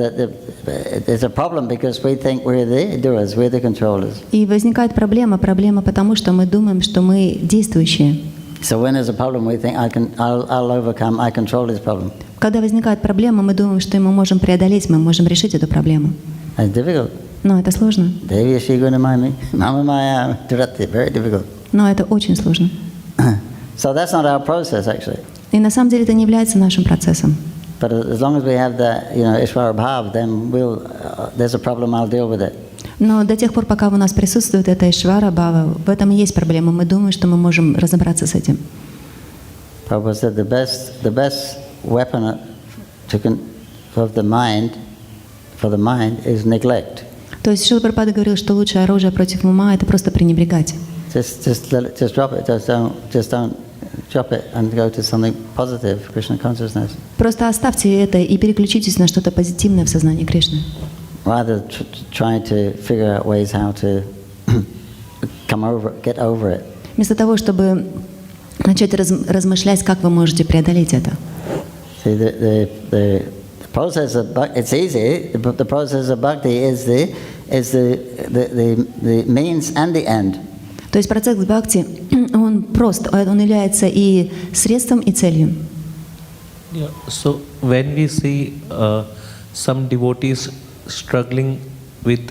It's a problem because we think we're the doers, we're the controllers. И возникает проблема потому, что мы думаем, что мы действующие. So when there's a problem, we think I'll overcome, I control this problem. Когда возникает проблема, мы думаем, что мы можем преодолеть, мы можем решить эту проблему. It's difficult. Но это сложно. Very difficult. Но это очень сложно. So that's not our process actually. И на самом деле это не является нашим процессом. But as long as we have that, Ishvara Bhav, then there's a problem, I'll deal with it. Но до тех пор, пока у нас присутствует эта Ишвара Бхава, в этом и есть проблема. Мы думаем, что мы можем разобраться с этим. Prabhupada said the best weapon for the mind is neglect. То есть Шрила Прабхупада говорил, что лучшее оружие против ума — это просто пренебрегать. Just drop it. Just don't drop it and go to something positive, Krishna consciousness. Просто оставьте это и переключитесь на что-то позитивное в сознании Кришны. Rather try to figure out ways how to get over it. Вместо того, чтобы начать размышлять, как вы можете преодолеть это. See, the process of it's easy. The process of bhakti is the means and the end. То есть процесс бхакти, он прост, он является и средством, и целью. Yeah. So when we see some devotees struggling with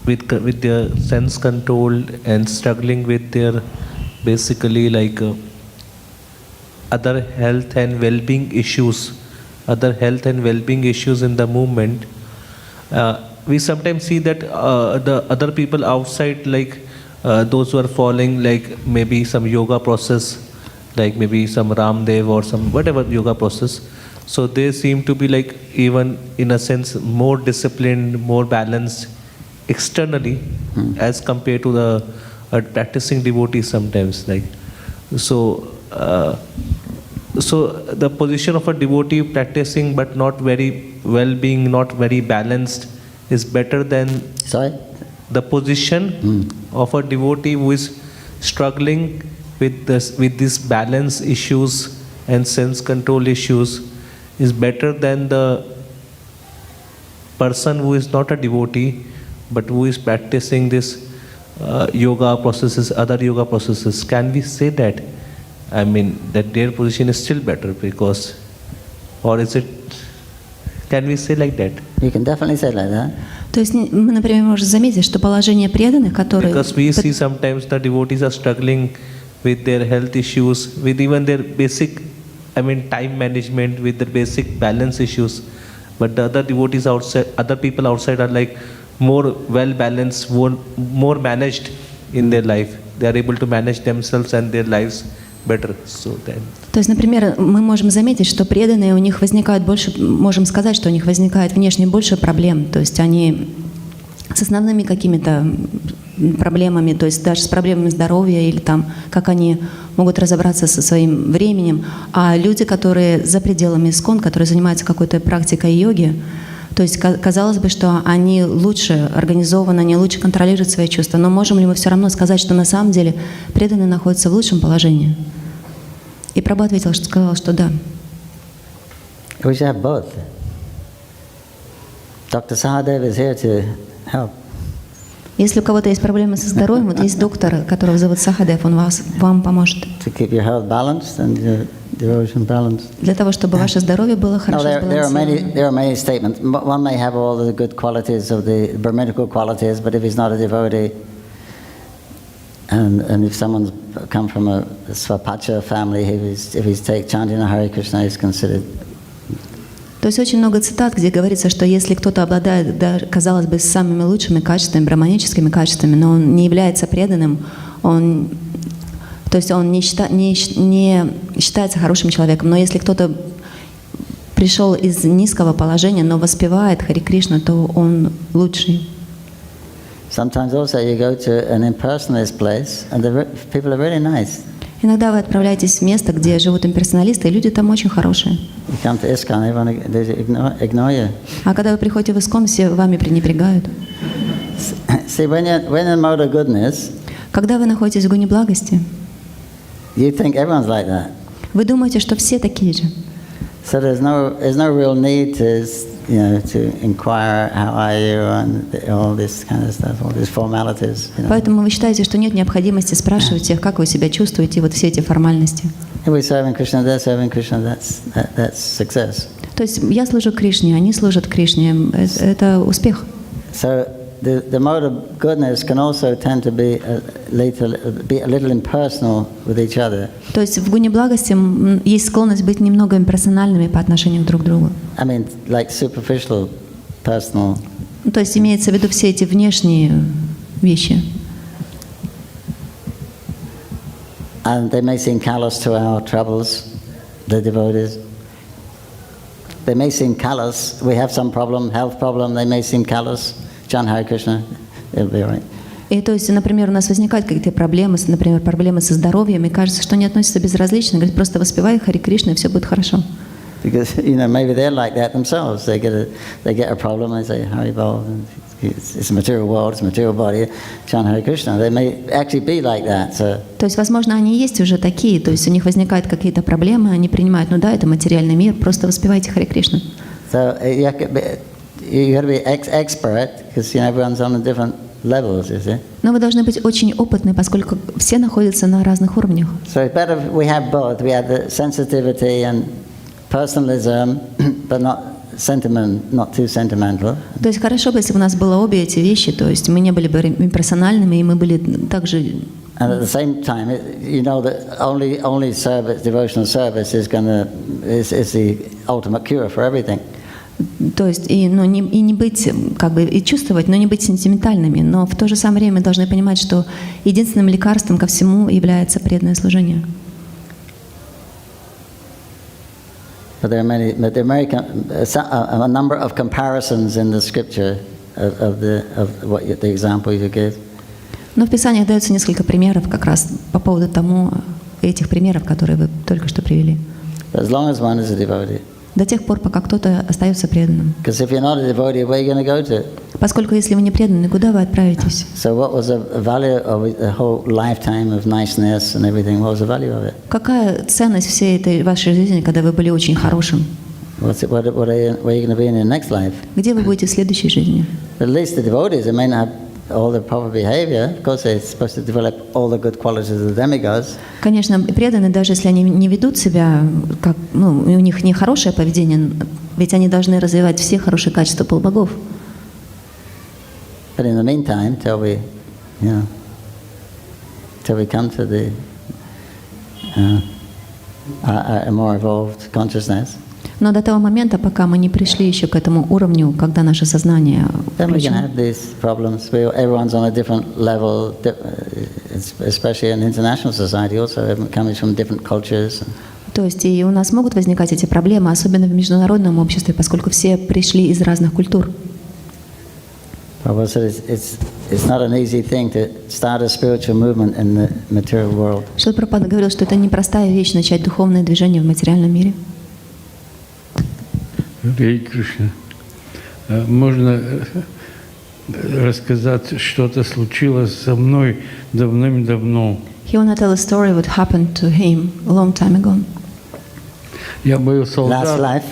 with their sense control and struggling with their basically like other health and well-being issues in the movement. We sometimes see that the other people outside, like those who are following like maybe some yoga process, like maybe some Ramdev or some whatever yoga process, so they seem to be like even in a sense more disciplined, more balanced externally as compared to the practicing devotees sometimes. Like so the position of a devotee practicing but not very well-being, not very balanced, is better than the position of a devotee who is struggling with these balance issues and sense control issues, is better than the person who is not a devotee but who is practicing this yoga processes, other yoga processes. Can we say that? I mean, that their position is still better because, or is it, can we say like that? You can definitely say like that. То есть мы, например, можем заметить, что положение преданных, которые... Because we see sometimes the devotees are struggling with their health issues, with even their basic, I mean, time management, with their basic balance issues. But the other devotees outside, other people outside are like more well-balanced, more managed in their life. They are able to manage themselves and their lives better. So then. То есть, например, мы можем заметить, что преданные, у них возникает больше, можем сказать, что у них возникает внешне больше проблем. То есть они с основными какими-то проблемами, то есть даже с проблемами здоровья или там, как они могут разобраться со своим временем. А люди, которые за пределами искон, которые занимаются какой-то практикой йоги, то есть казалось бы, что они лучше организованы, они лучше контролируют свои чувства. Но можем ли мы все равно сказать, что на самом деле преданные находятся в лучшем положении? И Прабhu ответил, что сказал, что да. We should have both. Dr. Sahadev is here to help. Если у кого-то есть проблемы со здоровьем, вот есть доктор, которого зовут Сахадев, он вам поможет. To keep your health balanced and your devotion balanced. Для того, чтобы ваше здоровье было хорошо сбалансировано. There are many statements. One may have all the good qualities of the Brahminical qualities, but if he's not a devotee, and if someone's come from a Swapacha family, if he's chanting Hare Krishna, he's considered. То есть очень много цитат, где говорится, что если кто-то обладает, да, казалось бы, самыми лучшими качествами, браманическими качествами, но он не является преданным, то есть он не считается хорошим человеком. Но если кто-то пришел из низкого положения, но воспевает Хари Кришна, то он лучший. Sometimes also you go to an impersonalist place, and the people are really nice. Иногда вы отправляетесь в место, где живут имперсоналисты, и люди там очень хорошие. You come to ISKCON, everyone ignore you. А когда вы приходите в ИСККОН, все вами пренебрегают. See, when you're in the mode of goodness, когда вы находитесь в гуне благости, you think everyone's like that. Вы думаете, что все такие же. So there's no real need to inquire how are you and all this kind of stuff, all these formalities. Поэтому вы считаете, что нет необходимости спрашивать их, как вы себя чувствуете, вот все эти формальности. If we're serving Krishna, they're serving Krishna. That's success. То есть я служу Кришне, они служат Кришне. Это успех. So the mode of goodness can also tend to be a little impersonal with each other. То есть в гуне благости есть склонность быть немного имперсональными по отношению друг к другу. I mean, like superficial, personal. То есть имеется в виду все эти внешние вещи. And they may seem callous to our troubles, the devotees. They may seem callous. We have some problem, health problem. They may seem callous. Chant Hare Krishna, it'll be all right. И то есть, например, у нас возникают какие-то проблемы, например, проблемы со здоровьем, и кажется, что они относятся безразлично, говорят, просто воспевай Хари Кришна, и все будет хорошо. Because maybe they're like that themselves. They get a problem, they say Hari Bol, it's a material world, it's a material body. Chant Hare Krishna. They may actually be like that. So. То есть, возможно, они есть уже такие, то есть у них возникают какие-то проблемы, они принимают, ну да, это материальный мир, просто воспевайте Хари Кришна. So you got to be expert because everyone's on different levels, you see. Но вы должны быть очень опытны, поскольку все находятся на разных уровнях. So it's better if we have both. We have the sensitivity and personalism, but not not too sentimental. То есть хорошо бы, если бы у нас было обе эти вещи, то есть мы не были бы имперсональными, и мы были также... And at the same time, you know that only service, devotional service is the ultimate cure for everything. То есть и не быть, как бы, и чувствовать, но не быть сентиментальными. Но в то же самое время мы должны понимать, что единственным лекарством ко всему является преданное служение. But there are a number of comparisons in the scripture of the example you give. Но в Писаниях дается несколько примеров как раз по поводу этих примеров, которые вы только что привели. As long as one is a devotee. До тех пор, пока кто-то остается преданным. Because if you're not a devotee, where are you going to go to? Поскольку если вы не преданны, куда вы отправитесь? So what was the value of the whole lifetime of niceness and everything? What was the value of it? Какая ценность всей этой вашей жизни, когда вы были очень хорошим? Where are you going to be in your next life? Где вы будете в следующей жизни? At least the devotees, they may not have all the proper behavior. Of course, they're supposed to develop all the good qualities of the demigods. Конечно, преданные, даже если они не ведут себя, как, у них не хорошее поведение, ведь они должны развивать все хорошие качества полубогов. But in the meantime, till we come to the a more evolved consciousness. Но до того момента, пока мы не пришли еще к этому уровню, когда наше сознание then we can have these problems. Everyone's on a different level, especially in international society. Also, everyone comes from different cultures. То есть и у нас могут возникать эти проблемы, особенно в международном обществе, поскольку все пришли из разных культур. Prabhu said it's not an easy thing to start a spiritual movement in the material world. Шрила Прабхупада говорил, что это непростая вещь начать духовное движение в материальном мире. Харе Кришна. Можно рассказать, что-то случилось со мной давным-давно. He wanna tell a story what happened to him a long time ago. Я был солдат. Last life.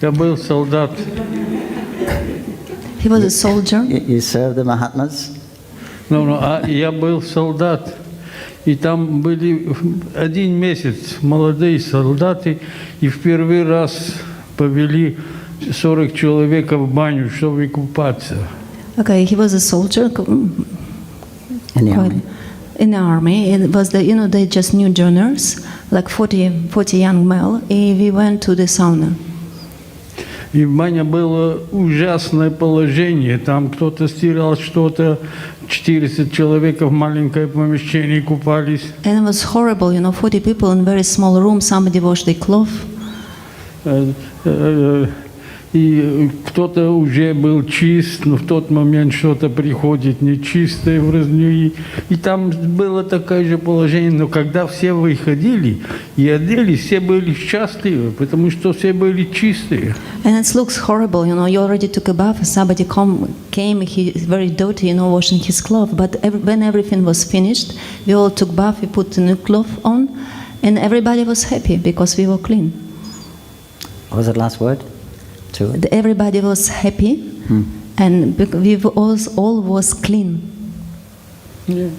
Я был солдат. He was a soldier. You served the Mahatmas. Я был солдат. И там были 1 месяц молодые солдаты, и в первый раз повели 40 человек в баню, чтобы купаться. Okay, he was a soldier in the army. It was they just new joiners, like 40 young male, and we went to the sauna. И в бане было ужасное положение. Там кто-то стирал что-то, 400 человек в маленькое помещение купались. And it was horrible, 40 people in a very small room. Somebody washed their clothes. И кто-то уже был чист, но в тот момент что-то приходит нечистое в разню. И там было такое же положение. Но когда все выходили и оделись, все были счастливы, потому что все были чистые. And it looks horrible, you already took a bath. Somebody came, he very dirty, washing his clothes. But when everything was finished, we all took bath, we put a new cloth on, and everybody was happy because we were clean. What was that last word? Everybody was happy, and we all was clean. Yeah.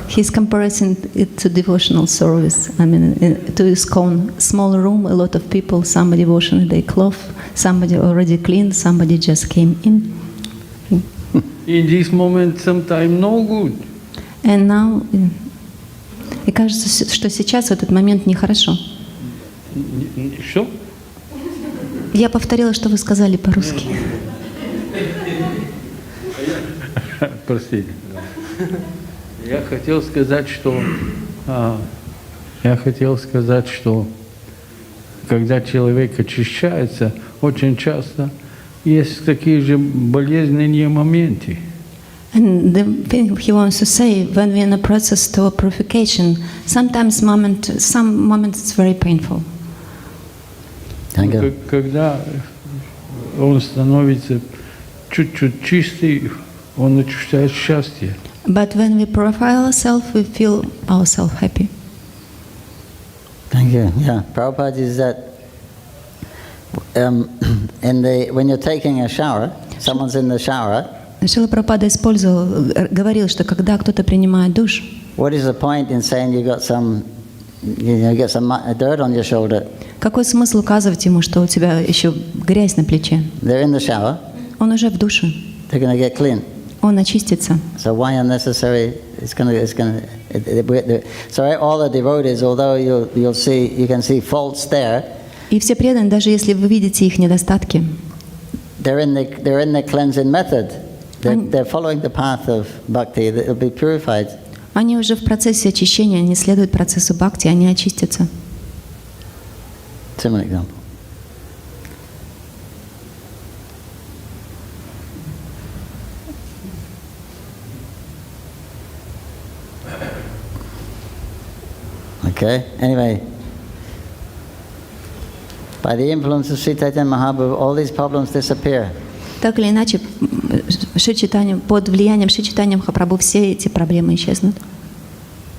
He's comparing it to devotional service. I mean, to his own small room, a lot of people, somebody washing their clothes, somebody already clean, somebody just came in. In this moment, sometimes no good. And now, и кажется, что сейчас в этот момент нехорошо. Что? Я повторила, что вы сказали по-русски. Простите. Я хотел сказать, что когда человек очищается, очень часто есть такие же болезненные моменты. And the thing he wants to say, when we're in a process to purification, some moments it's very painful. Когда он становится чуть-чуть чистый, он ощущает счастье. But when we purify ourselves, we feel ourselves happy. Thank you. Yeah, Prabhupada is that when you're taking a shower, someone's in the shower. Шрила Прабхупада говорил, что когда кто-то принимает душ, What is the point in saying you got some get some dirt on your shoulder. Какой смысл указывать ему, что у тебя еще грязь на плече? They're in the shower. Он уже в душе. They're going to get clean. Он очистится. So why unnecessary? So all the devotees, although you can see faults there. И все преданные, даже если вы видите их недостатки, They're in the cleansing method. They're following the path of bhakti. They'll be purified. они уже в процессе очищения, они следуют процессу бхакти, они очистятся. Similar example. Okay. Anyway, by the influence of Sri Caitanya Mahaprabhu, all these problems disappear. Так или иначе, под влиянием Шри Чайтанья Махапрабху все эти проблемы исчезнут.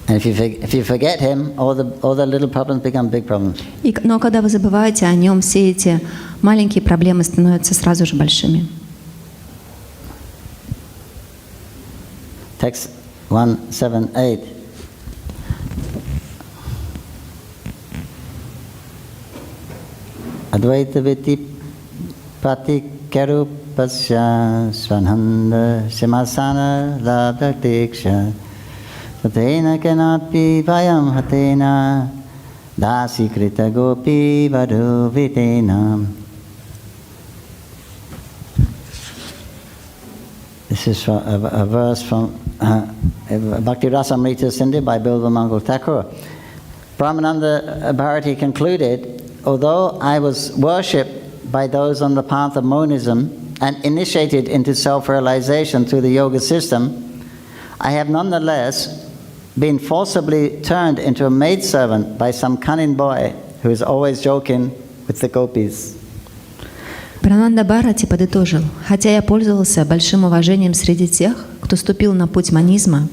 And if you forget him, all the little problems become big problems. Но когда вы забываете о нем, все эти маленькие проблемы становятся сразу же большими. Text 178. Advaita viti pratikkarupasya svananda simasana labdaktiksha tatena kenapi vayam hatena dasi krita gopi vaduvitena. This is a verse from Bhakti Rasamrita Sindhi by Bilva Mangal Thakur. Brahmananda Bharati concluded, although I was worshipped by those on the path of monism and initiated into self-realization through the yoga system, I have nonetheless been forcibly turned into a maidservant by some cunning boy who is always joking with the gopis. Брахмананда Бхарати подытожил: хотя я пользовался большим уважением среди тех, кто ступил на путь манизма,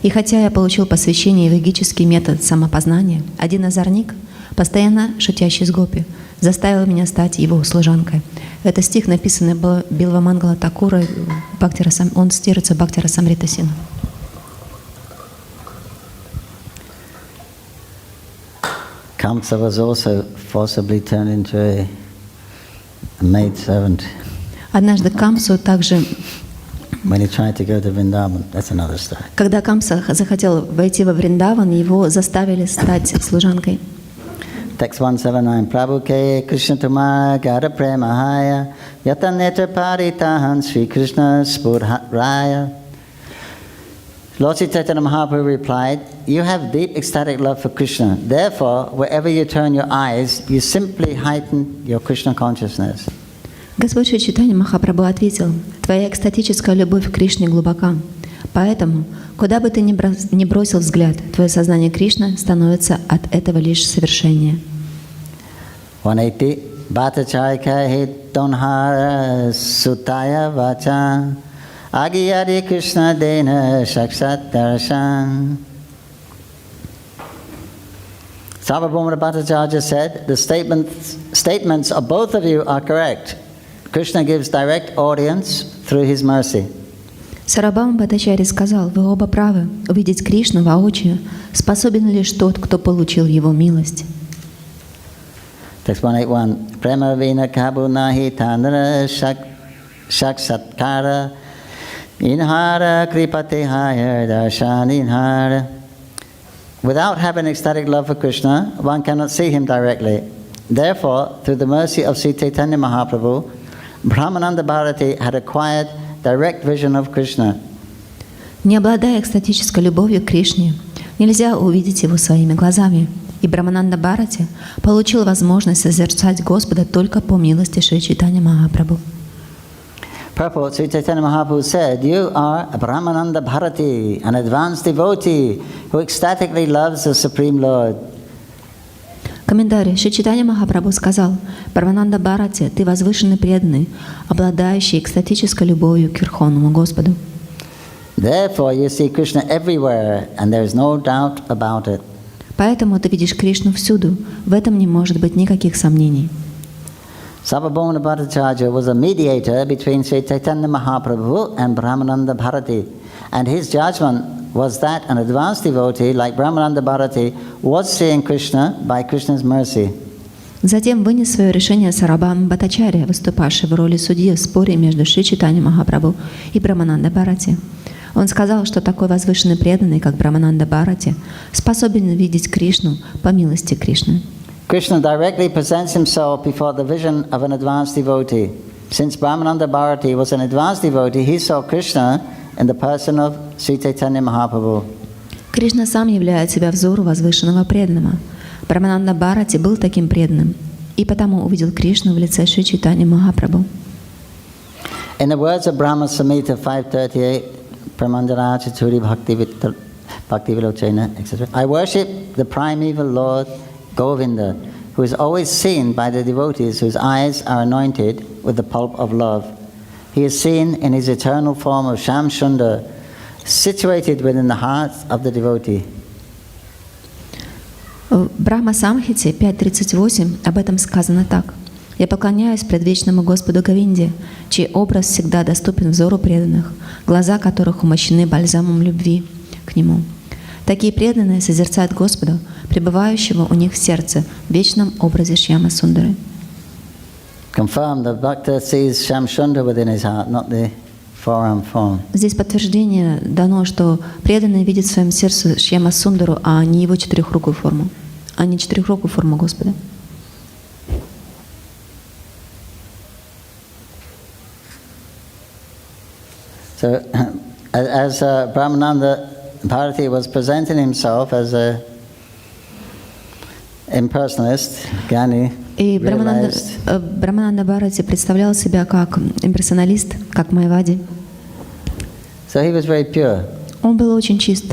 и хотя я получил посвящение в йогический метод самопознания, один озорник, постоянно шутящий с гопи, заставил меня стать его служанкой. Это стих, написанный Билва Мангала Такура, он цитируется Бхакти Расамрита Сину. Kamsa was also forcibly turned into a maidservant. Однажды Камсу также, When he tried to go to Vrindavan, that's another story. когда Камса захотел войти во Вриндаван, его заставили стать служанкой. Text 179. Prabhu ke Krishna tumar gara premahaya yatan netra paritahan Sri Krishna spurhaya. Lord Sri Chaitanya Mahaprabhu replied, you have deep ecstatic love for Krishna. Therefore, wherever you turn your eyes, you simply heighten your Krishna consciousness. Господь Шри Чайтанья Махапрабху ответил: твоя экстатическая любовь к Кришне глубока. Поэтому, куда бы ты ни бросил взгляд, твое сознание Кришны становится от этого лишь совершеннее. 180. Bhattacharya he donhara sutaya vacha agiyari Krishna dena shakshat darshan. Sarvabhauma Bhattacharya said, the statements of both of you are correct. Krishna gives direct audience through his mercy. Сарабхаума Бхаттачарья сказал: вы оба правы. Увидеть Кришну воочию способен лишь тот, кто получил его милость. Text 181. Prema vina kabu nahi tanara shaksatkara inhara kripate haya darshan inhara. Without having ecstatic love for Krishna, one cannot see him directly. Therefore, through the mercy of Sri Caitanya Mahaprabhu, Brahmananda Bharati had acquired direct vision of Krishna. Не обладая экстатической любовью к Кришне, нельзя увидеть его своими глазами. И Брахмананда Бхарати получил возможность созерцать Господа только по милости Шри Чайтанья Махапрабху. Purport, Sri Chaitanya Mahaprabhu said, you are a Brahmananda Bharati, an advanced devotee who ecstatically loves the Supreme Lord. Комментарий. Шри Чайтанья Махапрабху сказал: Брахмананда Бхарати, ты возвышенный преданный, обладающий экстатической любовью к Верховному Господу. Therefore you see Krishna everywhere, and there is no doubt about it. Поэтому ты видишь Кришну всюду. В этом не может быть никаких сомнений. Sarvabhauma Bhattacharya was a mediator between Sri Chaitanya Mahaprabhu and Brahmananda Bharati, and his judgment was that an advanced devotee like Brahmananda Bharati was seeing Krishna by Krishna's mercy. Затем вынес свое решение Сарабхама Бхаттачарья, выступавший в роли судьи в споре между Шри Чайтаньей Махапрабху и Брамананда Бхарати. Он сказал, что такой возвышенный преданный, как Брамананда Бхарати, способен видеть Кришну по милости Кришны. Krishna directly presents himself before the vision of an advanced devotee. Since Brahmananda Bharati was an advanced devotee, he saw Krishna in the person of Sri Chaitanya Mahaprabhu. Кришна сам являет себя взору возвышенного преданного. Брамананда Бхарати был таким преданным, и потому увидел Кришну в лице Шри Чайтаньи Махапрабху. In the words of Brahma Samhita 538, Pramandana Chituri Bhakti Vilochena, etc. I worship the primeval Lord Govinda, who is always seen by the devotees whose eyes are anointed with the pulp of love. He is seen in his eternal form of Sham Sundar, situated within the heart of the devotee. В Брахма Самхите 5.38 об этом сказано так. «Я поклоняюсь предвечному Господу Говинде, чей образ всегда доступен взору преданных, глаза которых умощены бальзамом любви к Нему. Такие преданные созерцают Господа, пребывающего у них в сердце, в вечном образе Шьяма Сундары». Confirmed, the bhakta sees Sham Sundar within his heart, not the forearm form. Здесь подтверждение дано, что преданный видит в своем сердце Шьяма Сундару, а не его четырехрукую форму, а не четырехрукую форму Господа. So, as Brahmananda Bharati was presenting himself as a impersonalist, Gyani, И realized Брамананда Бхарати представлял себя как имперсоналист, как майвади. so he was very pure. Он был очень чист.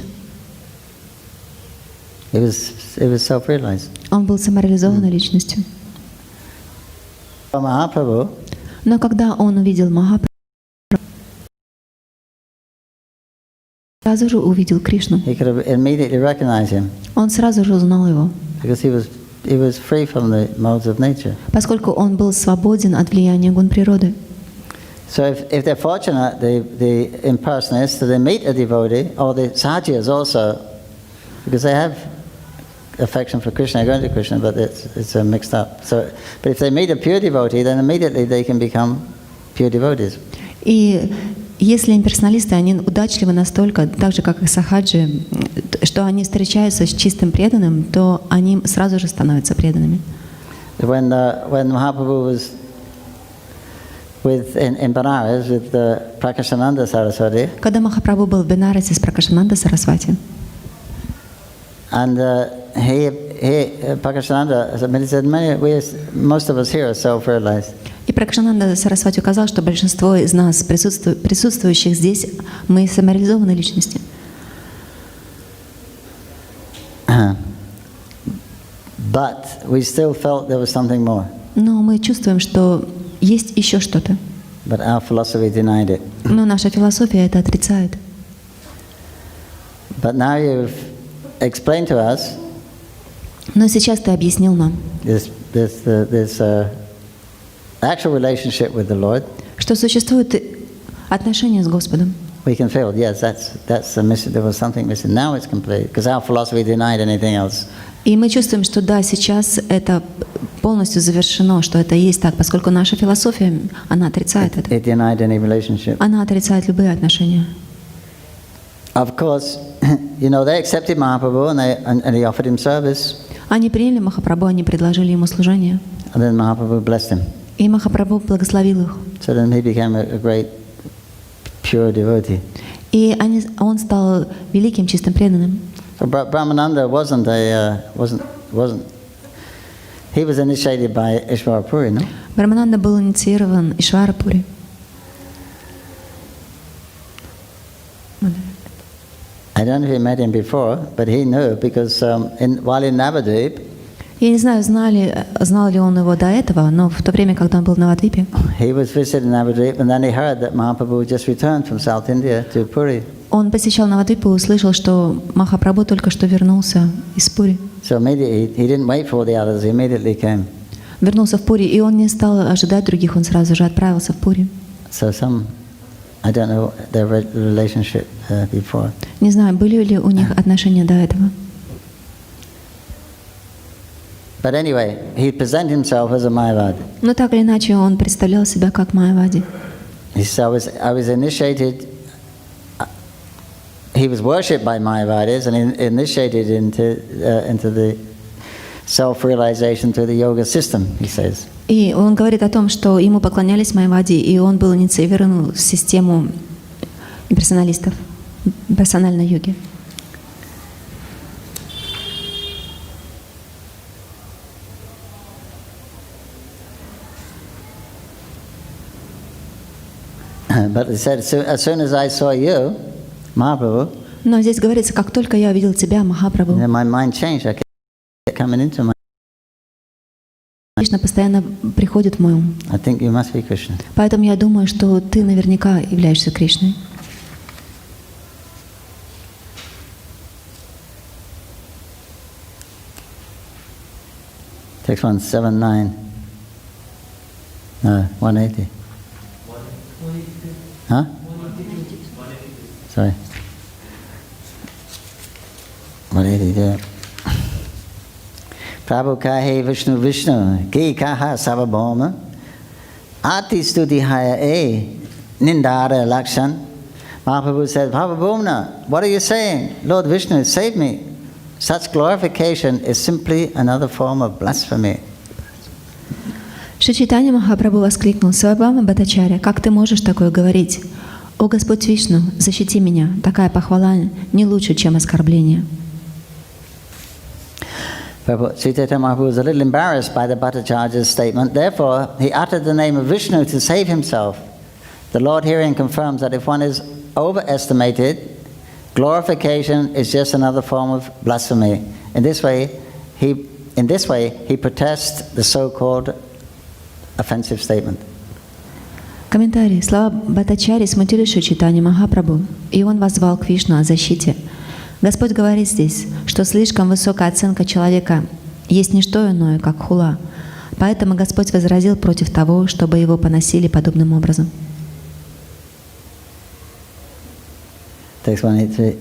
He was self-realized. Он был самореализованной личностью. For Mahaprabhu, Но когда он увидел Махапрабху, сразу же увидел Кришну. he could have immediately recognized him Он сразу же узнал его, because he was free from the modes of nature. поскольку он был свободен от влияния гун природы. So if they're fortunate, the impersonalists, so they meet a devotee, or the sahajas also, because they have affection for Krishna, they're going to Krishna, but it's mixed up. So, but if they meet a pure devotee, then immediately they can become pure devotees. И если имперсоналисты, они удачливы настолько, так же, как и сахаджи, что они встречаются с чистым преданным, то они сразу же становятся преданными. When Mahaprabhu was in Banaras with Prakashananda Saraswati, Когда Махапрабху был в Бенарасе с Пракашананда Сарасвати, and Prakashananda said, most of us here are self-realized. и Пракашананда Сарасвати указал, что большинство из нас, присутствующих здесь, мы самореализованные личности. But we still felt there was something more. Но мы чувствуем, что есть еще что-то. But our philosophy denied it. Но наша философия это отрицает. But now you've explained to us Но сейчас ты объяснил нам, this actual relationship with the Lord. что существует отношение с Господом. We can feel, yes, that's a missing. There was something missing. Now it's complete because our philosophy denied anything else. И мы чувствуем, что да, сейчас это полностью завершено, что это есть так, поскольку наша философия, она отрицает это. It denied any relationship. Она отрицает любые отношения. Of course, they accepted Mahaprabhu and he offered him service. Они приняли Махапрабху, они предложили ему служение. And then Mahaprabhu blessed him. И Махапрабху благословил их. So then he became a great pure devotee. И он стал великим чистым преданным. So Brahmananda wasn't. He was initiated by Ishvarapuri, no? Брамананда был инициирован Ишварапури. I don't know if he met him before, but he knew because while in Navadvip, Я не знаю, знал ли он его до этого, но в то время, когда он был в Навадвипе, he was visiting Navadvip, and then he heard that Mahaprabhu just returned from South India to Puri. он посещал Навадвип и услышал, что Махапрабху только что вернулся из Пури. So immediately he didn't wait for all the others; he immediately came. Вернулся в Пури, и он не стал ожидать других, он сразу же отправился в Пури. So I don't know their relationship before. Не знаю, были ли у них отношения до этого. But anyway, he presented himself as a Mayavadi. Но так или иначе он представлял себя как Майявади. He said, I was initiated, he was worshipped by Mayavadis and initiated into the self-realization through the yoga system, he says. И он говорит о том, что ему поклонялись Майявади, и он был инициирован в систему персоналистов, персональной йоги. But he said, as soon as I saw you, Mahaprabhu, Но здесь говорится, как только я увидел тебя, Махапрабху, then my mind changed. I kept coming into my. Кришна постоянно приходит в мой ум. I think you must be Krishna. Поэтому я думаю, что ты наверняка являешься Кришной. Text 179. No, 180. Huh? Sorry. 180, yeah. Prabhu kahe Vishnu Vishnu, ki kaha savabhoma, ati studihaya nindara lakshan. Mahaprabhu said, Prabhu, what are you saying? Lord Vishnu, save me. Such glorification is simply another form of blasphemy. Шри Чайтанья Махапрабху воскликнул: «Свабхама Бхаттачарья, как ты можешь такое говорить? О Господь Вишну, защити меня! Такая похвала не лучше, чем оскорбление». Sri Chaitanya Mahaprabhu was a little embarrassed by the Bhattacharya's statement. Therefore, he uttered the name of Vishnu to save himself. The Lord herein confirms that if one is overestimated, glorification is just another form of blasphemy. In this way, he protests the so-called offensive statement. Комментарий. Слова Бхаттачарьи смутили Шри Чайтанью Махапрабху, и он воззвал к Вишну о защите. Господь говорит здесь, что слишком высокая оценка человека есть не что иное, как хула. Поэтому Господь возразил против того, чтобы его поносили подобным образом. Text 183.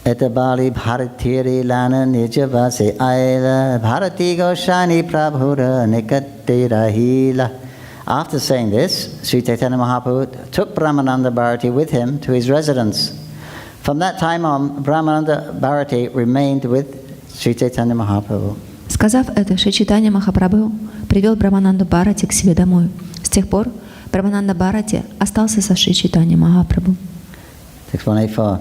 Eta Bali Bharatiri Lana Nijavase Aila Bharati Goshani Prabhura Nikate Rahila. After saying this, Sri Chaitanya Mahaprabhu took Brahmananda Bharati with him to his residence. From that time on, Brahmananda Bharati remained with Sri Chaitanya Mahaprabhu. Сказав это, Шри Чайтанья Махапрабху привел Брахмананду Бхарати к себе домой. С тех пор Брахмананда Бхарати остался со Шри Чайтаньей Махапрабху. Text 184.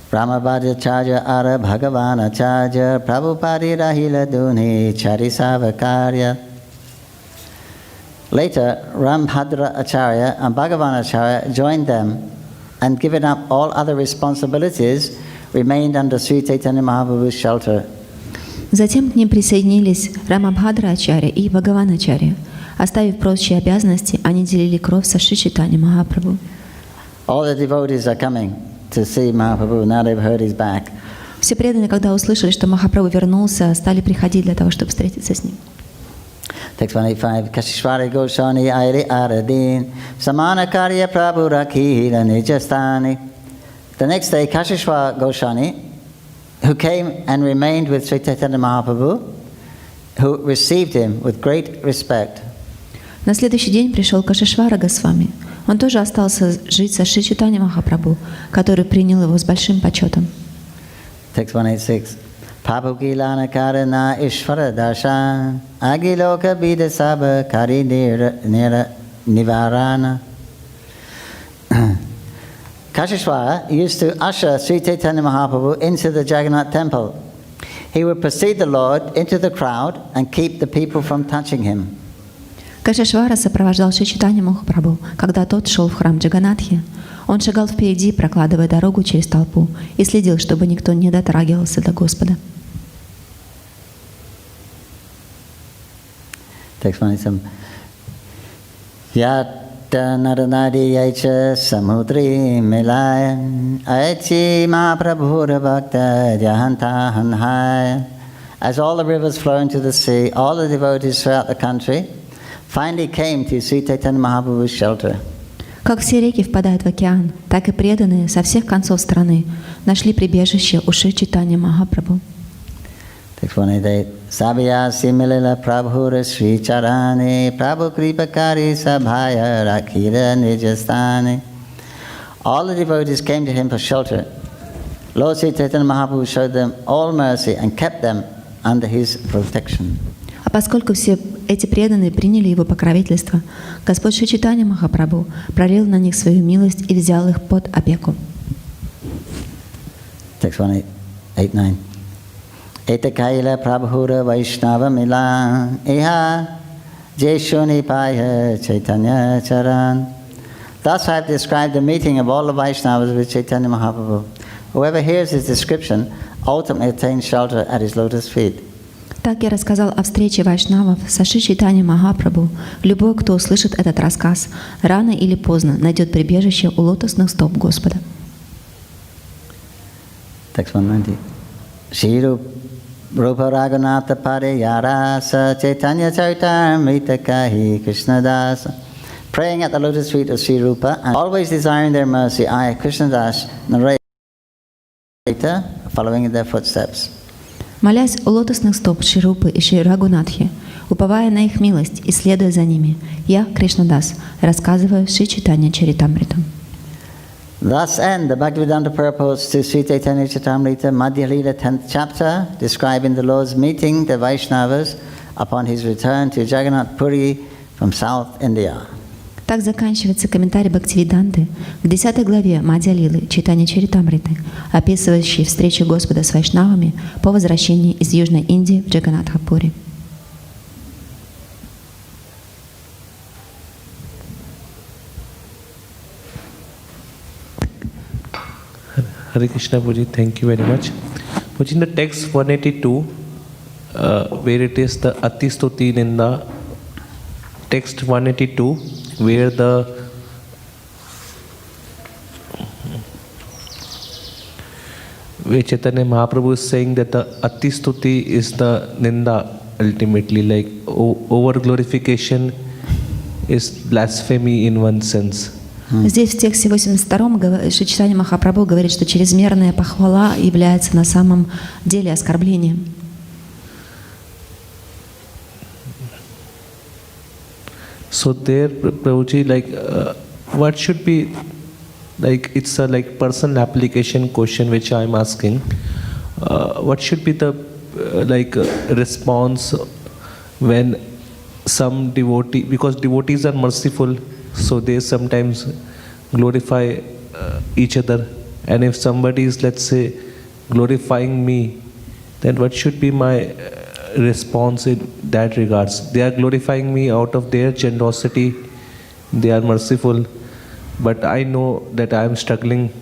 Brahmabhadacharya Ara Bhagavanacharya Prabhupadi Rahila Duni Charisavakarya. Later, Rambhadra Acharya and Bhagavanacharya joined them and, giving up all other responsibilities, remained under Sri Chaitanya Mahaprabhu's shelter. Затем к ним присоединились Рамабхадра Ачарья и Бхагаваначарья. Оставив прочие обязанности, они делили кровь со Шри Чайтаньей Махапрабху. All the devotees are coming to see Mahaprabhu. Now they've heard he's back. Все преданные, когда услышали, что Махапрабху вернулся, стали приходить для того, чтобы встретиться с ним. Text 185. Kashishwari Goswami Airi Aradin Samana Karya Prabhu Rakhila Nijastani. The next day, Kashishwara Goswami, who came and remained with Sri Chaitanya Mahaprabhu, who received him with great respect. На следующий день пришел Кашишвара Госвами. Он тоже остался жить со Шри Чайтаньей Махапрабху, который принял его с большим почетом. Text 186. Prabhu Gilana Karana Ishvara Darshan Agiloka Bida Saba Kari Nivarana. Kashishwara used to usher Sri Chaitanya Mahaprabhu into the Jagannath temple. He would precede the Lord into the crowd and keep the people from touching him. Кашишвара сопровождал Шри Чайтанью Махапрабху, когда тот шел в храм Джаганатхи. Он шагал впереди, прокладывая дорогу через толпу, и следил, чтобы никто не дотрагивался до Господа. Text 187. Yatta naranadi yaicha samudri milayan aichi mahaprabhura bhakta jahanta hanhaya. As all the rivers flow into the sea, all the devotees throughout the country finally came to Sri Chaitanya Mahaprabhu's shelter. Как все реки впадают в океан, так и преданные со всех концов страны нашли прибежище у Шри Чайтанья Махапрабху. Sabya similila Prabhura Sri Charani Prabhu Kripakari Sabhaya Rakhira Nijastani. All the devotees came to him for shelter. Lord Sri Chaitanya Mahaprabhu showed them all mercy and kept them under his protection. А поскольку все эти преданные приняли его покровительство, Господь Шри Чайтанья Махапрабху пролил на них свою милость и взял их под опеку. Text 189. Etakaila Prabhura Vaishnava Milan Iha Jeshuni Paya Caitanya-charan. Thus I have described the meeting of all the Vaishnavas with Chaitanya Mahaprabhu. Whoever hears his description ultimately attains shelter at his lotus feet. Так я рассказал о встрече вайшнавов со Шри Чайтаньей Махапрабху. Любой, кто услышит этот рассказ, рано или поздно найдет прибежище у лотосных стоп Господа. Text 190. Shri Rupa Raghunatha Pade Yarasa Caitanya-charitamrita Kahi Krishnadasa. Praying at the lotus feet of Sri Rupa and always desiring their mercy, I, Krishnadas, narrate following in their footsteps. Молясь у лотосных стоп Шри Рупы и Шри Рагунатхи, уповая на их милость и следуя за ними, я, Кришнадас, рассказываю Шри Чайтанья-чаритамриту. Thus end the Bhaktivedanta purports to Sri Caitanya-charitamrita, Madhya Lila 10th chapter, describing the Lord's meeting the Vaishnavas upon his return to Jagannath Puri from South India. Так заканчивается комментарий Бхактивиданты к 10 главе Мадья Лилы Чайтанья-чаритамриты, описывающий встречу Господа с вайшнавами по возвращении из Южной Индии в Джаганнатха-пури. Hare Krishna Puji, thank you very much. Puji, in the text 182, where it is the Atistuti Ninda, text 182, where Chaitanya Mahaprabhu is saying that the Atistuti is the Ninda ultimately, like over glorification is blasphemy in one sense. Здесь в тексте 82 Шри Чайтанья Махапрабху говорит, что чрезмерная похвала является на самом деле оскорблением. So there, Prabhuji, like, what should be, like, it's a like personal application question which I am asking. What should be the response when some devotee, because devotees are merciful, so they sometimes glorify each other. And if somebody is, let's say, glorifying me, then what should be my response in that regards? They are glorifying me out of their generosity, they are merciful, but I know that I am struggling.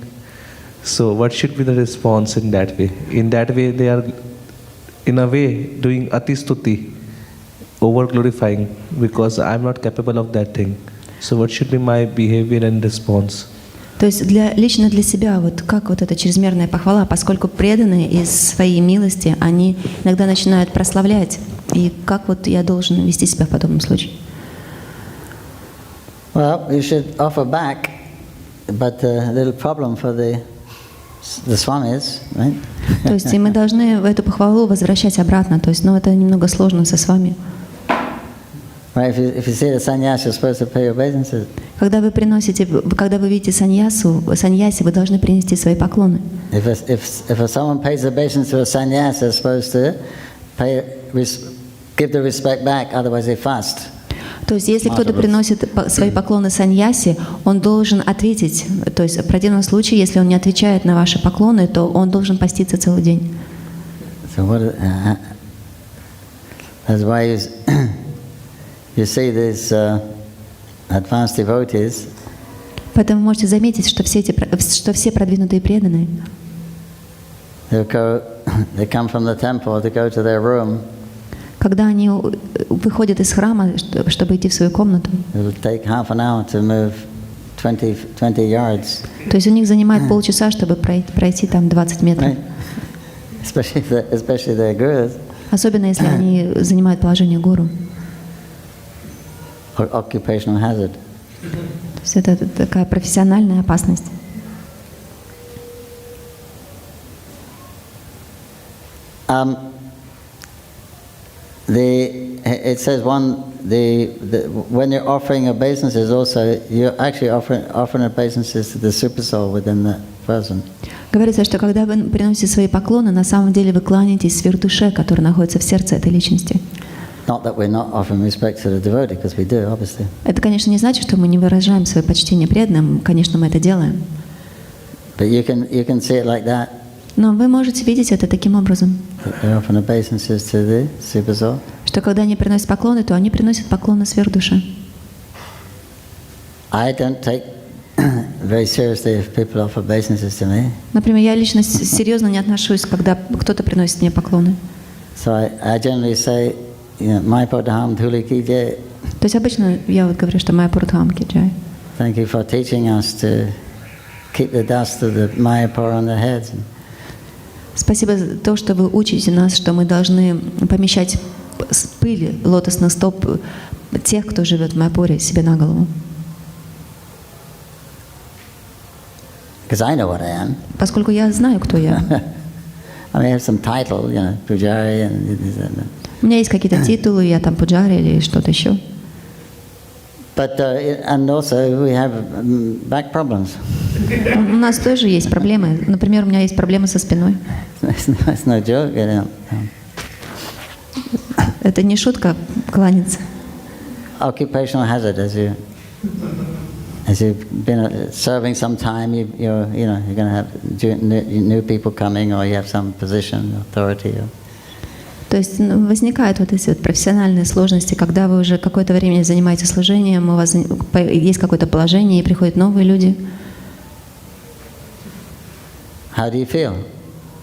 So what should be the response in that way? In that way, they are, in a way, doing atistuti, over glorifying, because I am not capable of that thing. So what should be my behavior and response? То есть лично для себя, вот как вот эта чрезмерная похвала, поскольку преданные из своей милости, они иногда начинают прославлять. И как вот я должен вести себя в подобном случае? Well, you should offer back, but a little problem for the swamis, right? То есть и мы должны эту похвалу возвращать обратно. То есть, это немного сложно со свами. Right, if you see the sannyasi, you're supposed to pay obeisances. Когда вы видите саньяси, вы должны принести свои поклоны. If someone pays obeisance to a sannyasi, they're supposed to give the respect back, otherwise they fast. То есть, если кто-то приносит свои поклоны саньяси, он должен ответить. То есть, в противном случае, если он не отвечает на ваши поклоны, то он должен поститься целый день. So that's why you see these advanced devotees. Поэтому вы можете заметить, что все продвинутые преданные, they come from the temple to go to their room. когда они выходят из храма, чтобы идти в свою комнату, It will take half an hour to move 20 yards. то есть у них занимает полчаса, чтобы пройти там 20 метров. Right? Especially their gurus. Особенно если они занимают положение гуру. occupational hazard. То есть это такая профессиональная опасность. It says when you're offering obeisances, also you're actually offering obeisances to the super soul within the person. Говорится, что когда вы приносите свои поклоны, на самом деле вы кланяетесь сверхдуше, которая находится в сердце этой личности. Not that we're not offering respect to the devotee, because we do, obviously. Это, конечно, не значит, что мы не выражаем свое почтение преданным. Конечно, мы это делаем. But you can see it like that. Но вы можете видеть это таким образом, They're offering obeisances to the super soul. что когда они приносят поклоны, то они приносят поклоны сверхдуше. I don't take very seriously if people offer obeisances to me. Например, я лично серьезно не отношусь, когда кто-то приносит мне поклоны. So I generally say, Mayapur Dham Dhuli Ki Jai. То есть обычно я вот говорю, что Майяпур Дхам ки джай. Thank you for teaching us to keep the dust of the Mayapur on their heads. Спасибо за то, что вы учите нас, что мы должны помещать пыль лотосных стоп тех, кто живет в Майяпуре, себе на голову. Because I know what I am. Поскольку я знаю, кто я. I mean, I have some title, Pujari and this and that. У меня есть какие-то титулы, я там пуджари или что-то еще. But and also we have back problems. У нас тоже есть проблемы. Например, у меня есть проблемы со спиной. It's no joke. Это не шутка кланяться. Occupational hazard, as you've been serving some time, you're going to have new people coming, or you have some position, authority. То есть возникают вот эти вот профессиональные сложности, когда вы уже какое-то время занимаетесь служением, у вас есть какое-то положение, и приходят новые люди. How do you feel?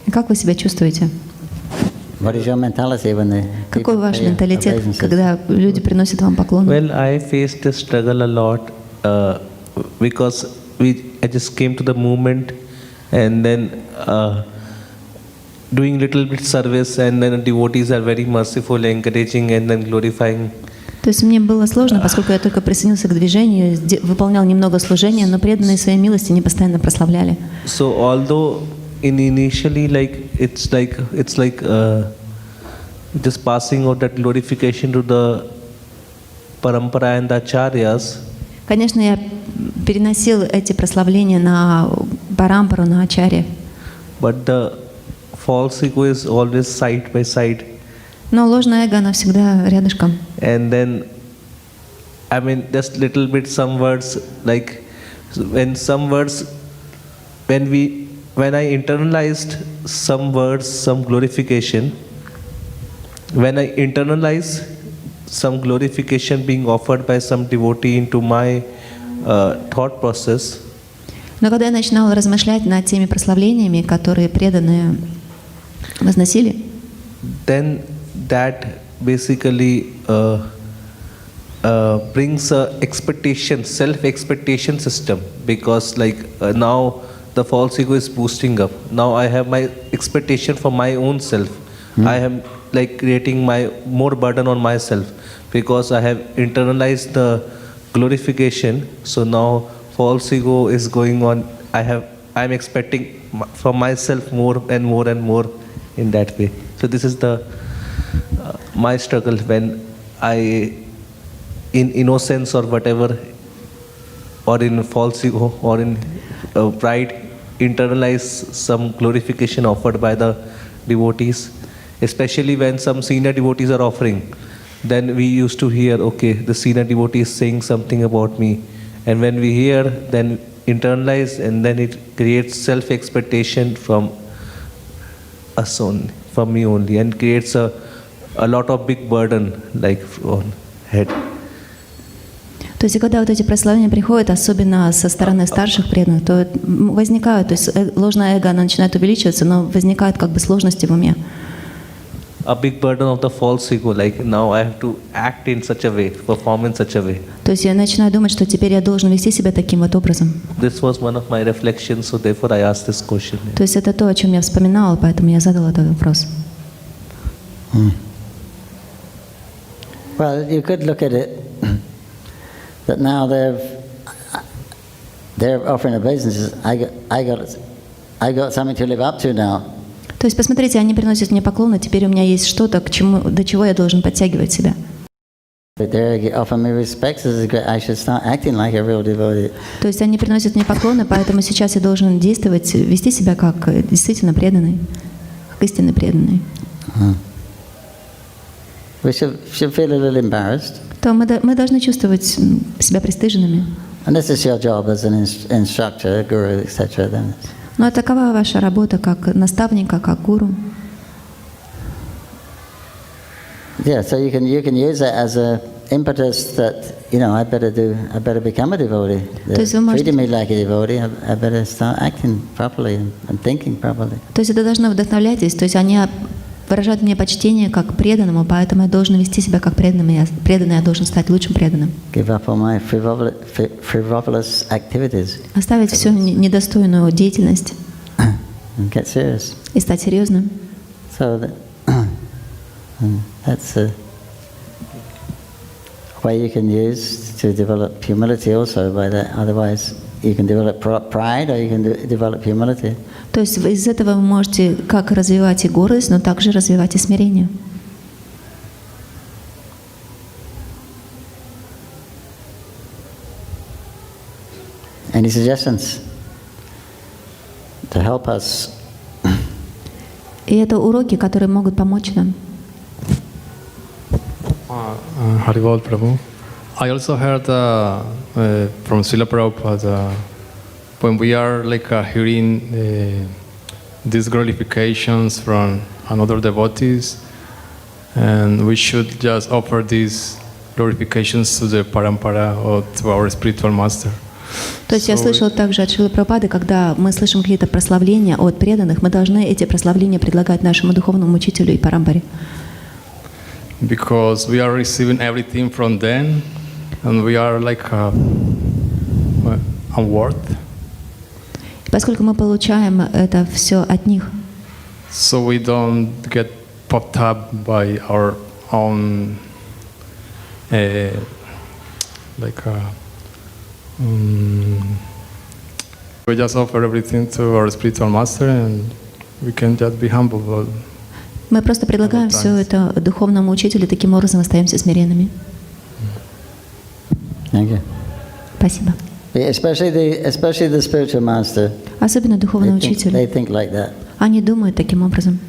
И как вы себя чувствуете? What is your mentality when the Какой people ваш pay менталитет, obeisances? когда люди приносят вам поклоны? Well, I faced this struggle a lot because I just came to the movement and then doing little bit service, and then devotees are very merciful, encouraging, and then glorifying. То есть мне было сложно, поскольку я только присоединился к движению, выполнял немного служения, но преданные своей милости не постоянно прославляли. So although initially it's like just passing out that glorification to the parampara and the acharyas. Конечно, я переносил эти прославления на парампару, на ачарья. But the false ego is always side by side. Но ложное эго, оно всегда рядышком. And then, I mean, just little bit some words, like when I internalized some words, some glorification, when I internalize some glorification being offered by some devotee into my thought process. Но когда я начинала размышлять над теми прославлениями, которые преданные возносили, then that basically brings a expectation, self-expectation system, because now the false ego is boosting up. Now I have my expectation for my own self. I am creating more burden on myself because I have internalized the glorification. So now false ego is going on. I'm expecting from myself more and more and more in that way. So this is my struggle when I, in innocence or whatever, or in false ego or in pride, internalize some glorification offered by the devotees, especially when some senior devotees are offering. Then we used to hear, okay, the senior devotee is saying something about me. And when we hear, then internalize, and then it creates self-expectation from us only, from me only, and creates a lot of big burden on head. То есть, когда вот эти прославления приходят, особенно со стороны старших преданных, то возникают, то есть ложное эго, оно начинает увеличиваться, но возникают как бы сложности в уме. A big burden of the false ego, now I have to act in such a way, perform in such a way. То есть я начинаю думать, что теперь я должен вести себя таким вот образом. This was one of my reflections, so therefore I asked this question. То есть это то, о чем я вспоминала, поэтому я задала этот вопрос. Well, you could look at it that now they're offering obeisances. I got something to live up to now. То есть, посмотрите, они приносят мне поклоны, теперь у меня есть что-то, до чего я должен подтягивать себя. But they offer me respect. I should start acting like a real devotee. То есть они приносят мне поклоны, поэтому сейчас я должен действовать, вести себя как действительно преданный, как истинно преданный. We should feel a little embarrassed. То мы должны чувствовать себя пристыженными. And this is your job as an instructor, guru, etc. Then. Но такова ваша работа как наставника, как гуру. Yeah, so you can use that as a impetus that I better become a devotee. They're treating me like a devotee. I better start acting properly and thinking properly. То есть это должно вдохновлять, то есть они выражают мне почтение как преданному, поэтому я должен вести себя как преданный, я должен стать лучшим преданным. Give up all my frivolous activities. Оставить всю недостойную деятельность. And get serious. И стать серьезным. So that's a way you can use to develop humility also by that. Otherwise, you can develop pride or you can develop humility. То есть из этого вы можете как развивать и гордость, но также развивать и смирение. Any suggestions to help us? И это уроки, которые могут помочь нам. Haribol Prabhu. I also heard from Srila Prabhupada when we are hearing these glorifications from another devotees, and we should just offer these glorifications to the parampara or to our spiritual master. То есть я слышала также от Шрилы Прабхупады, когда мы слышим какие-то прославления от преданных, мы должны эти прославления предлагать нашему духовному учителю и парампаре. Because we are receiving everything from them, and we are unworth. Поскольку мы получаем это все от них. So we don't get popped up by our own we just offer everything to our spiritual master, and we can just be humble. Мы просто предлагаем все это духовному учителю, таким образом остаемся смиренными. Thank you. Спасибо. Especially the spiritual master. Особенно духовный учитель. They think like that. Они думают таким образом.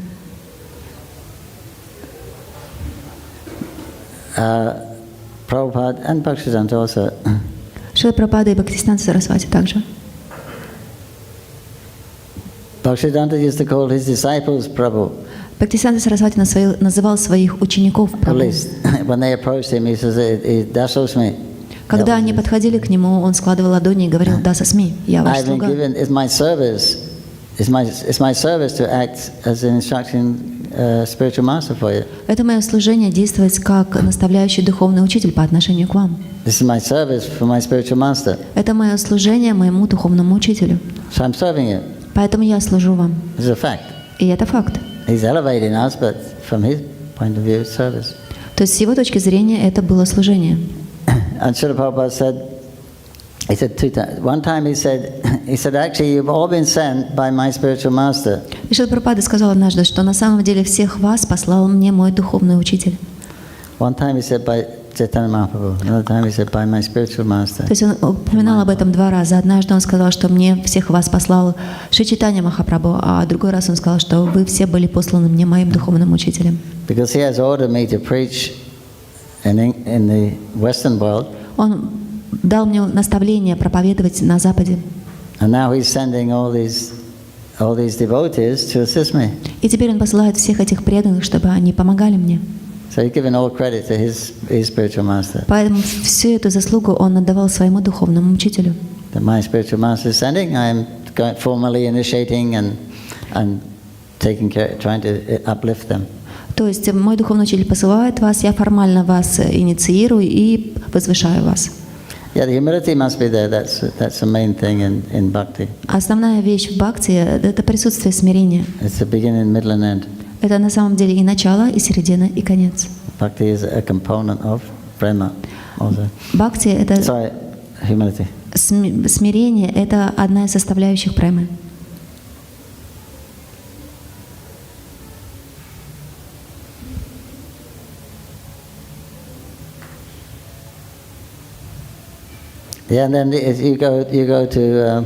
Prabhupada and Bhaktisiddhanta also. Шрила Прабхупада и Бхактисиданта Сарасвати также. Bhaktisiddhanta used to call his disciples Prabhu. Бхактисиданта Сарасвати называл своих учеников Прабху. When they approached him, he says, "Dasosmi." Когда они подходили к нему, он складывал ладони и говорил: "Да, сосми, я ваш слуга." It's my service to act as an instructing spiritual master for you. Это мое служение действовать как наставляющий духовный учитель по отношению к вам. This is my service for my spiritual master. Это мое служение моему духовному учителю. So I'm serving you. Поэтому я служу вам. This is a fact. И это факт. He's elevating us, but from his point of view, it's service. То есть с его точки зрения это было служение. And Srila Prabhupada said, he said two times. One time he said, actually, you've all been sent by my spiritual master. И Шрила Прабхупада сказал однажды, что на самом деле всех вас послал мне мой духовный учитель. One time he said by Caitanya-charitamrita, another time he said by my spiritual master. То есть он упоминал об этом два раза. Однажды он сказал, что мне всех вас послал Шри Чайтанья-Махапрабху, а другой раз он сказал, что вы все были посланы мне моим духовным учителем. Because he has ordered me to preach in the Western world. Он дал мне наставление проповедовать на Западе. And now he's sending all these devotees to assist me. И теперь он посылает всех этих преданных, чтобы они помогали мне. So he's given all credit to his spiritual master. Поэтому всю эту заслугу он отдавал своему духовному учителю. That my spiritual master is sending, I am formally initiating and taking care, trying to uplift them. То есть мой духовный учитель посылает вас, я формально вас инициирую и возвышаю вас. Yeah, the humility must be there. That's the main thing in bhakti. Основная вещь в бхакти – это присутствие смирения. It's the beginning, middle, and end. Это на самом деле и начало, и середина, и конец. Bhakti is a component of prema. also. Бхакти — это Sorry, humility. смирение, это одна из составляющих премы. Yeah, and then if you go to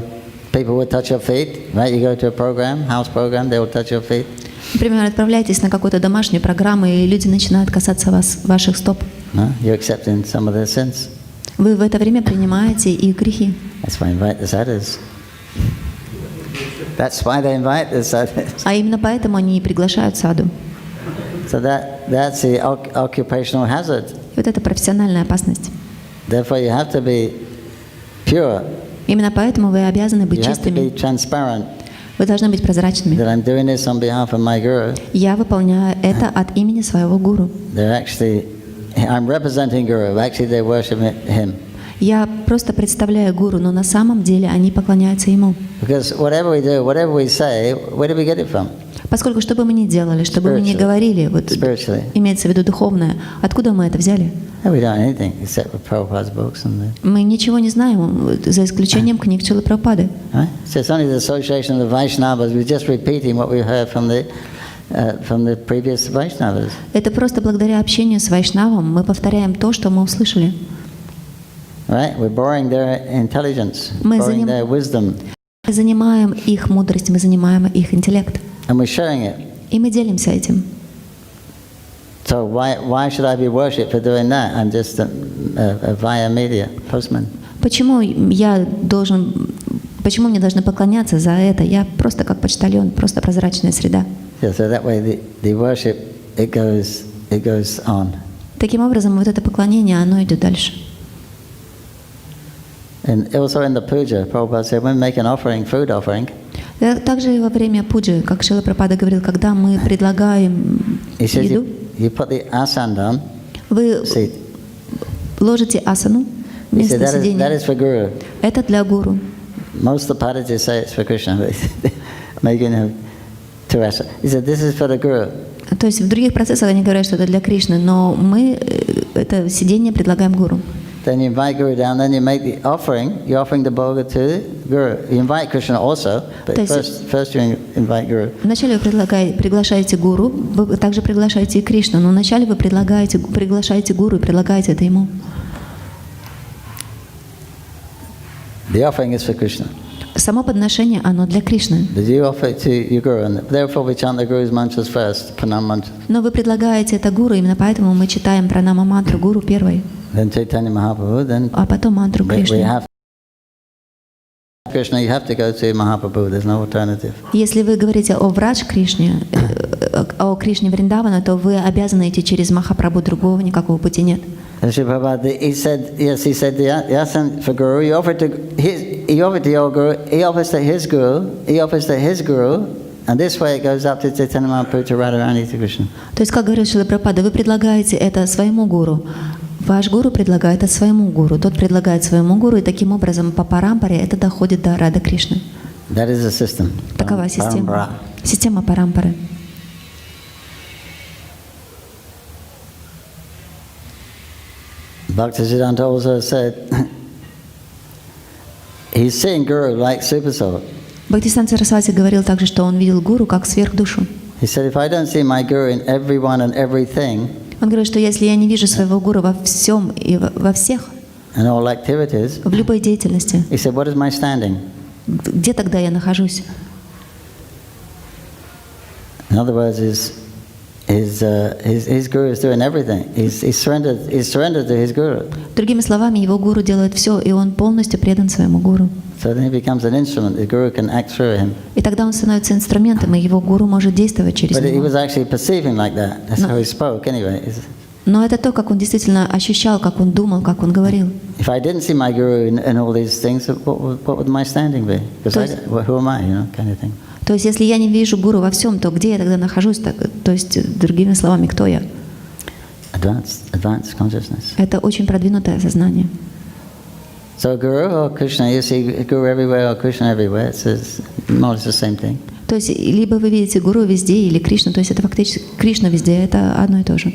people will touch your feet, right? You go to a program, house program, they will touch your feet. Например, отправляетесь на какую-то домашнюю программу, и люди начинают касаться ваших стоп. No? You're accepting some of their sins. Вы в это время принимаете их грехи. That's why they invite the sadhus. That's why they invite the sadhus. А именно поэтому они и приглашают саду. So that's the occupational hazard. И вот это профессиональная опасность. Therefore, you have to be pure. Именно поэтому вы обязаны быть You have to be чистыми. transparent. Вы должны быть прозрачными. That I'm doing this on behalf of my guru. Я выполняю это от имени своего гуру. I'm representing guru. Actually, they worship him. Я просто представляю гуру, но на самом деле они поклоняются ему. Because whatever we do, whatever we say, where do we get it from? Поскольку что бы мы ни делали, что бы мы ни говорили, вот имеется в виду духовное, откуда мы это взяли? We don't know anything except for Prabhupada's books and Мы ничего не знаем, за исключением книг Чилы Прабхупады. Right? So it's only the association of the Vaishnavas. We're just repeating what we heard from the previous Vaishnavas. Это просто благодаря общению с Вайшнавом мы повторяем то, что мы услышали. Right? We're borrowing their intelligence, Мы borrowing their wisdom, Мы занимаем их мудрость, мы занимаем их интеллект. and we're sharing it. И мы делимся этим. So why should I be worshipped for doing that? I'm just a via media postman. Почему мне должны поклоняться за это? Я просто как почтальон, просто прозрачная среда. Yeah, so that way the worship it goes on. Таким образом, вот это поклонение, оно идет дальше. And also in the puja, Prabhupada said, when we make an offering, food offering, Также и во время пуджи, как Шрила Прабхупада говорил, когда мы предлагаем he says еду, you put the asana down, вы seat. ложите асану, He место said that сидения. is for Guru. Это для гуру. Most of the Padajas say it's for Krishna, but making two asana. He said this is for the Guru. То есть в других процессах они говорят, что это для Кришны, но мы это сидение предлагаем гуру. Then you invite Guru down, then you make the offering. You're offering the bhoga to Guru. You invite Krishna also, but first you invite Guru. Вначале вы приглашаете гуру, вы также приглашаете и Кришну, но вначале вы приглашаете гуру и предлагаете это ему. The offering is for Krishna. Само подношение, оно для Кришны. Did you offer it to your Guru? And therefore we chant the Guru's mantras first, pranam mantra. Но вы предлагаете это гуру, именно поэтому мы читаем пранама мантру гуру первой, Then Chaitanya Mahaprabhu, then а потом мантру we Кришны. have Krishna, you have to go to Mahaprabhu, there's no alternative. Если вы говорите о Врадж Кришне, о Кришне Вриндавана, то вы обязаны идти через Махапрабху, другого никакого пути нет. And Sri Prabhupada, he said the asana for Guru, he offered to your Guru, he offers to his Guru, he offers to his Guru, and this way it goes up to Chaitanya Mahaprabhu, to Radharani, to Krishna. То есть, как говорит Шрила Прабхупада, вы предлагаете это своему гуру, ваш гуру предлагает это своему гуру, тот предлагает своему гуру, и таким образом по парампаре это доходит до Рады Кришны. That is the system. Такова система. Parampara. Система парампары. Bhaktisiddhanta also said, he's seeing Guru like super soul. Бхактисиданта Сарасвати говорил также, что он видел гуру как сверхдушу. He said, if I don't see my Guru in everyone and everything, Он говорит, что если я не вижу своего гуру во всем и во всех, and all activities, в любой деятельности, he said, what is my standing? где тогда я нахожусь? In other words, his Guru is doing everything. He's surrendered to his Guru. Другими словами, его гуру делает все, и он полностью предан своему гуру. So then he becomes an instrument. The Guru can act through him. И тогда он становится инструментом, и его гуру может действовать через But he него. was actually perceiving like that. That's how he spoke anyway. Но это то, как он действительно ощущал, как он думал, как он говорил. If I didn't see my Guru in all these things, what would my standing be? Because who am I, kind of thing. То есть, если я не вижу гуру во всем, то где я тогда нахожусь? То есть, другими словами, кто я? Advanced consciousness. Это очень продвинутое сознание. So Guru or Krishna, you see Guru everywhere or Krishna everywhere. It's more or less the same thing. То есть, либо вы видите гуру везде, или Кришну, то есть это фактически Кришна везде, это одно и то же.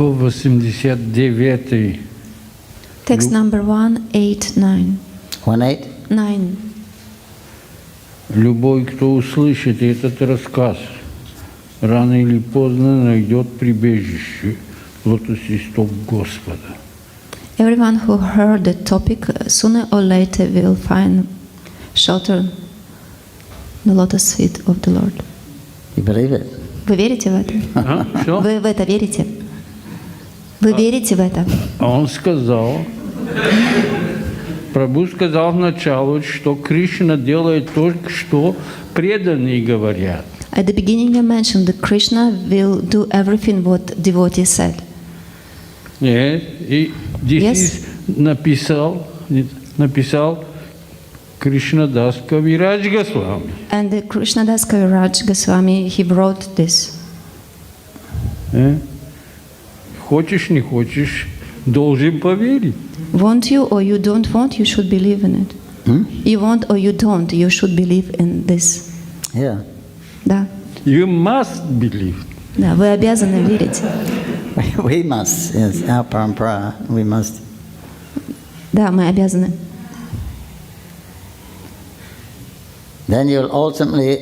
189. Text number 189. 1-8? 9. Любой, кто услышит этот рассказ, рано или поздно найдет прибежище в лотосных стоп Господа. Everyone who heard the topic sooner or later will find shelter the lotus feet of the Lord. You believe it? Вы верите в это? Что? Вы в это верите? Вы верите в это? А он сказал, Прабху сказал вначале, что Кришна делает только что преданные говорят. At the beginning you mentioned that Krishna will do everything what devotees said. Нет, и здесь Yes. написал Кришнадас Кавирадж Госвами. And the Krishnadas Kaviraj Goswami, he wrote this. Хочешь, не хочешь, должен поверить. Want you or you don't want, you should believe in it. You want or you don't, you should believe in this. Yeah. Да, You must believe. да, вы обязаны верить. We must. Yes, our parampara. We must. Да, мы обязаны. Then you'll ultimately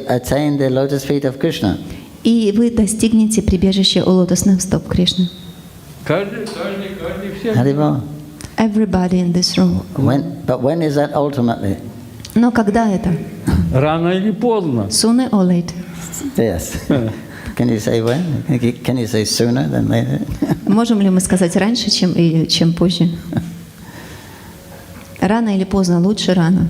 attain the lotus feet of Krishna. И вы достигнете прибежища у лотосных стоп Кришны. Каждый все. Haribol. Everybody in this room. But when is that ultimately? Но когда это? Рано или поздно. Sooner or later? Yes. Can you say when? Can you say sooner than later? Можем ли мы сказать раньше, чем позже? Рано или поздно? Лучше рано.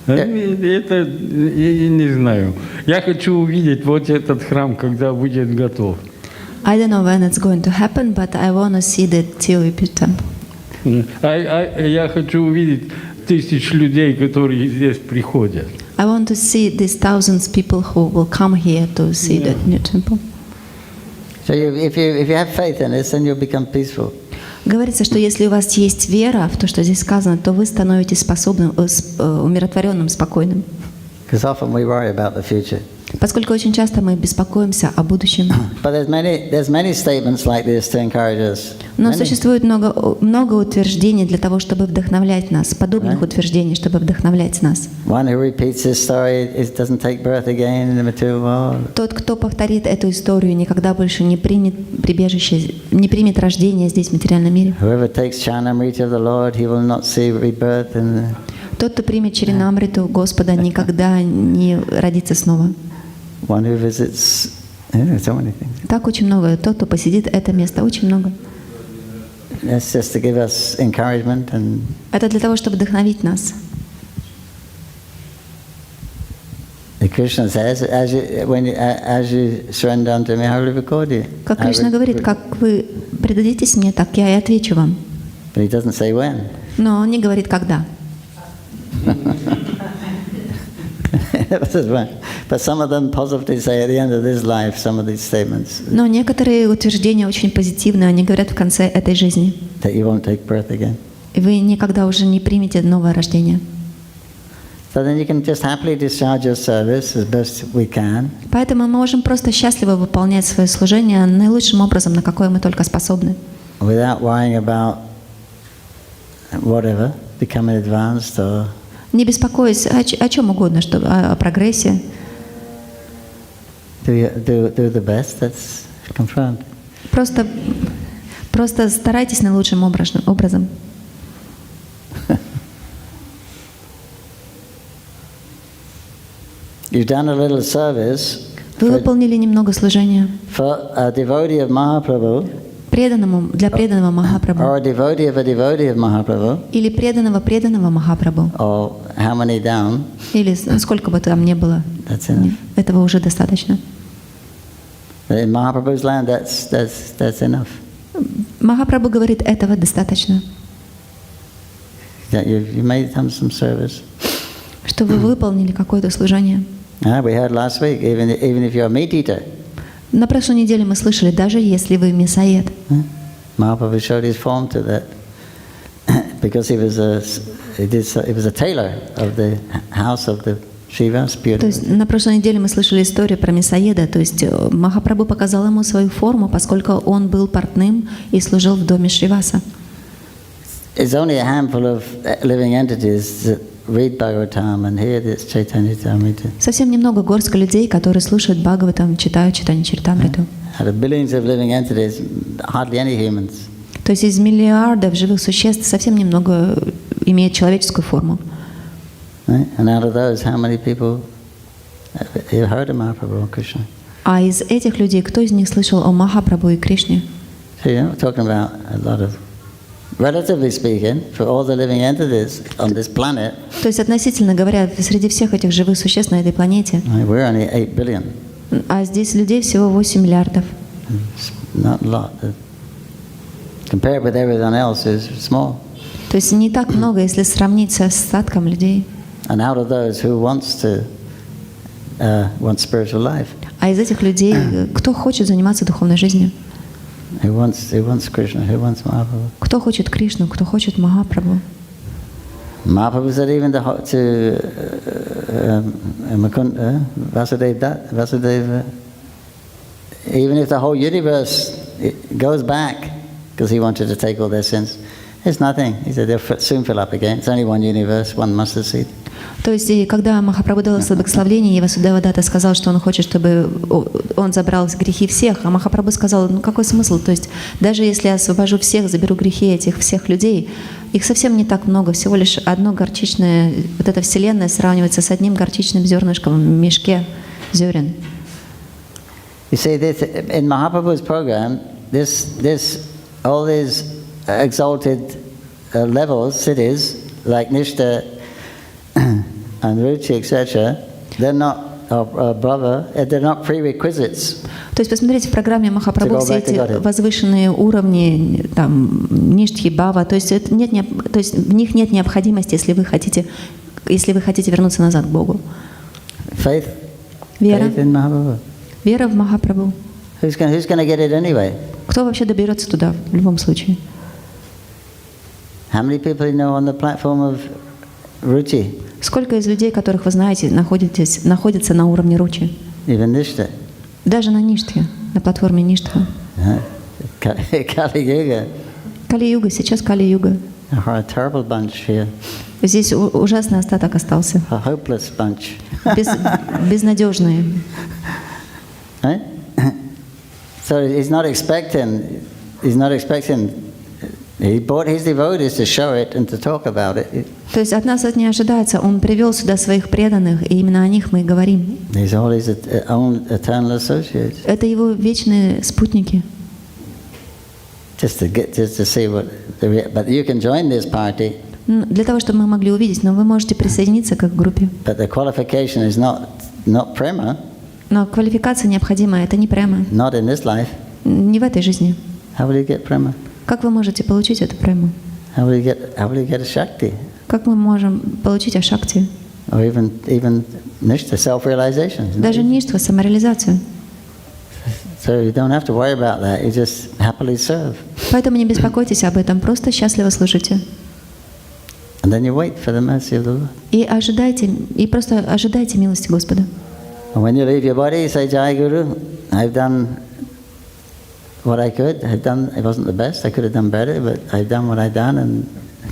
Это я не знаю. Я хочу увидеть вот этот храм, когда будет готов. I don't know when it's going to happen, but I want to see the Tirupati temple. Я хочу увидеть тысяч людей, которые здесь приходят. I want to see these thousands of people who will come here to see the new temple. So if you have faith in this, then you'll become peaceful. Говорится, что если у вас есть вера в то, что здесь сказано, то вы становитесь способным, умиротворенным, спокойным. Because often we worry about the future. Поскольку очень часто мы беспокоимся о будущем. But there's many statements like this to encourage us. Но Many. существует много утверждений для того, чтобы вдохновлять нас, подобных утверждений, чтобы вдохновлять нас. One who repeats this story doesn't take birth again in the material world. Тот, кто повторит эту историю, никогда больше не примет прибежище, не примет рождение здесь, в материальном мире. Whoever takes Caitanya-charitamrita of the Lord, he will not see rebirth in the... Тот, кто примет Чаринамриту Господа, никогда не родится снова. One who visits, so many things. Так очень много. Тот, кто посетит это место, очень много. That's just to give us encouragement and. Это для того, чтобы вдохновить нас. Krishna says, as you surrender unto me, I will record you. Как Кришна говорит, как вы предадитесь мне, так я и отвечу вам. But he doesn't say when. Но он не говорит когда. But some of them positively say at the end of this life some of these statements. Но некоторые утверждения очень позитивные, они говорят в конце этой жизни. That you won't take birth again. И вы никогда уже не примете новое рождение. So then you can just happily discharge your service as best we can. Поэтому мы можем просто счастливо выполнять свое служение наилучшим образом, на какое мы только способны. Without worrying about whatever, becoming advanced or. Не беспокоясь о чем угодно, о прогрессе. Do the best that's confirmed. Просто старайтесь наилучшим образом. You've done a little service. Вы выполнили немного служения. For a devotee of Mahaprabhu. Для преданного Махапрабху. Or a devotee of Mahaprabhu. Или преданного Махапрабху. Or how many down? Или сколько бы там ни было. That's enough. Этого уже достаточно. In Mahaprabhu's land, that's enough. Махапрабху говорит, этого достаточно. That you made some service. Что вы выполнили какое-то служение. We heard last week, even if you're a meat eater. На прошлой неделе мы слышали, даже если вы мясоед. Mahaprabhu showed his form to that because he was a tailor of the house of the Shiva, То beautiful. есть на прошлой неделе мы слышали историю про мясоеда. То есть Махапрабху показал ему свою форму, поскольку он был портным и служил в доме Шриваса. It's only a handful of living entities that read Bhagavatam and hear this Caitanya-charitamrita. Совсем немного горстка людей, которые слушают Бхагаватам, читают Чайтанья-чаритамриту. Out of billions of living entities, hardly any humans. То есть из миллиардов живых существ совсем немного имеет человеческую форму. Right? And out of those, how many people have heard of Mahaprabhu or Krishna? А из этих людей, кто из них слышал о Махапрабху и Кришне? So we're talking about a lot of, relatively speaking, for all the living entities on this planet, То есть относительно говоря, среди всех этих живых существ на этой планете, we're only 8 billion. а здесь людей всего 8 миллиардов. It's not a lot. Compared with everyone else, is small. То есть не так много, если сравнить с остатком людей. And out of those, who wants spiritual life? А из этих людей, кто хочет заниматься духовной жизнью? Who wants Krishna? Who wants Mahaprabhu? Кто хочет Кришну? Кто хочет Махапрабху? Mahaprabhu said even to Vasudeva, even if the whole universe goes back, because he wanted to take all their sins, it's nothing. He said they'll soon fill up again. It's only one universe, one mustard seed. То есть, и когда Махапрабху дал благословение, и Васудева Датта сказал, что он хочет, чтобы он забрал грехи всех, а Махапрабху сказал, ну какой смысл? То есть, даже если я освобожу всех, заберу грехи этих всех людей, их совсем не так много, всего лишь одно горчичное, вот эта вселенная сравнивается с одним горчичным зернышком в мешке зерен. You see, this, in Mahaprabhu's program, all these exalted levels, cities like Nishta and Ruchi, etc., they're not, they're not prerequisites. То есть, посмотрите, в программе Махапрабху все эти возвышенные уровни, там, ништхи, бхава, то есть, то есть в них нет необходимости, если вы хотите вернуться назад к Богу. Faith Вера. in Mahaprabhu. Вера в Махапрабху. Who's going to get it anyway? Кто вообще доберется туда в любом случае? How many people you know on the platform of Ruchi? Сколько из людей, которых вы знаете, находятся на уровне Ручи? Even Nishta. Даже на Ништхе, на платформе Ништха. Kali-yuga. Кали-юга, сейчас Кали-юга. A terrible bunch here. Здесь ужасный остаток остался. A hopeless bunch. Безнадежные. Right? So he's not expecting, he brought his devotees to show it and to talk about it. То есть от нас это не ожидается. Он привел сюда своих преданных, и именно о них мы и говорим. These are all his own eternal associates. Это его вечные спутники. Just to see what, but you can join this party. Для того, чтобы мы могли увидеть, но вы можете присоединиться к их группе. But the qualification is not prema. Но квалификация необходима, это не према. Not in this life. Не в этой жизни. How will you get prema? Как вы можете получить эту прему? How will you get a shakti? Как мы можем получить ашакти? Or even nishta, self-realization. Даже ништха, самореализацию. So you don't have to worry about that. You just happily serve. Поэтому не беспокойтесь об этом, просто счастливо служите. And then you wait for the mercy of the Lord. И просто ожидайте милости Господа. And when you leave your body, you say, Jai Guru, I've done what I could. It wasn't the best. I could have done better, but I've done what I've done, and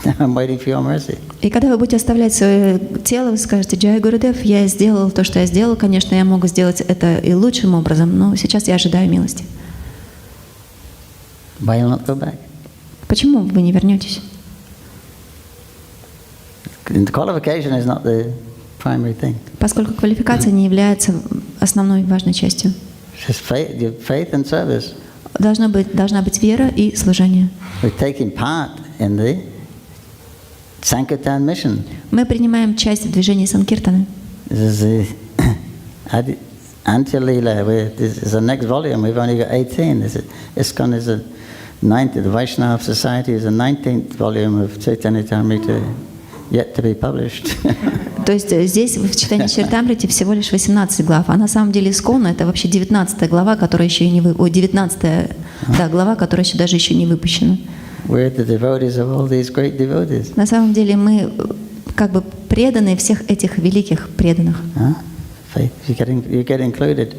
now I'm waiting for your mercy. И когда вы будете оставлять свое тело, вы скажете: Джай Гурудев, я сделал то, что я сделал. Конечно, я могу сделать это и лучшим образом, но сейчас я ожидаю милости. Why you not go back? Почему вы не вернетесь? The qualification is not the primary thing. Поскольку квалификация не является основной важной частью. It's just faith and service. Должна быть вера и служение. We're taking part in the Sankirtan mission. Мы принимаем часть в движении Санкиртаны. This is the Lila. This is the next volume. We've only got 18. ISKCON is the 19th. The Vaishnava Society is the 19th volume of Caitanya-charitamrita, yet to be published. То есть здесь в Чайтанья-чаритамрите всего лишь 18 глав, а на самом деле ISKCON это вообще 19 глава, которая еще не глава, которая даже еще не выпущена. We're the devotees of all these great devotees. На самом деле мы как бы преданные всех этих великих преданных. Huh? Faith, you get included.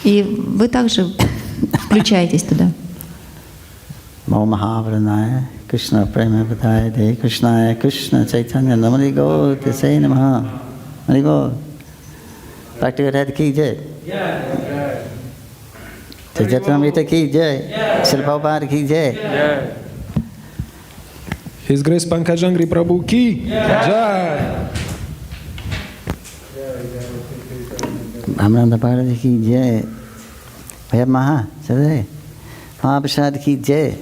И вы также включаетесь туда. Mo Mahavranaya, Krishna Prema Vadaya De, Krishnaya, Krishna Chaitanya, Namari Go, Tisay Namaha. Namari Go. Practical Ki Jai. Caitanya-charitamrita Ki Jai. Srila Prabhupada Ki Jai. His Grace Pankajanghri Prabhu Ki Jai. Amranda Bharati Ki Jai. Bhaya Maha, Sadhe. Mahaprasad Ki Jai.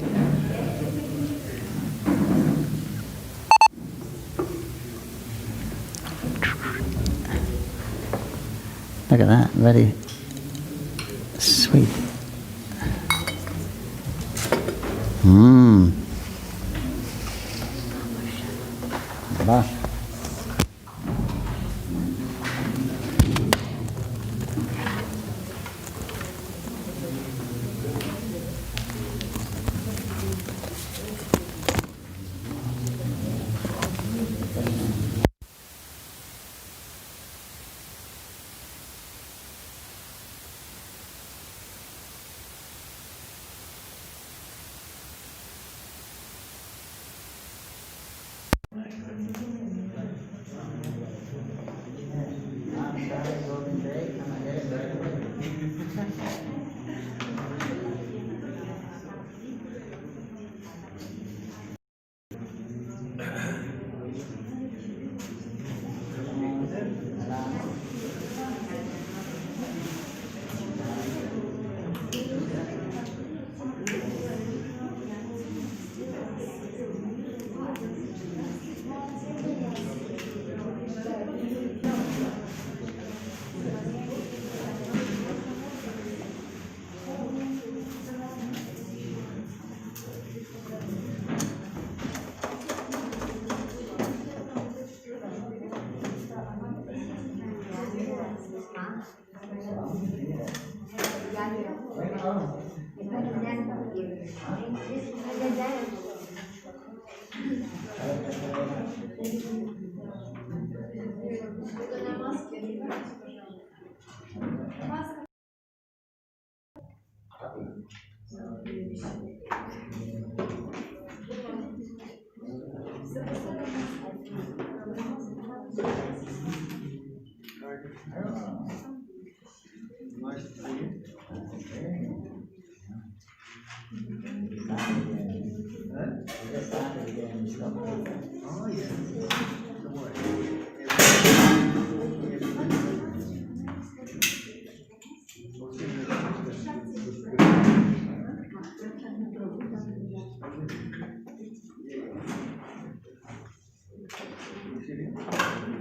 Look at that, very sweet. Bah.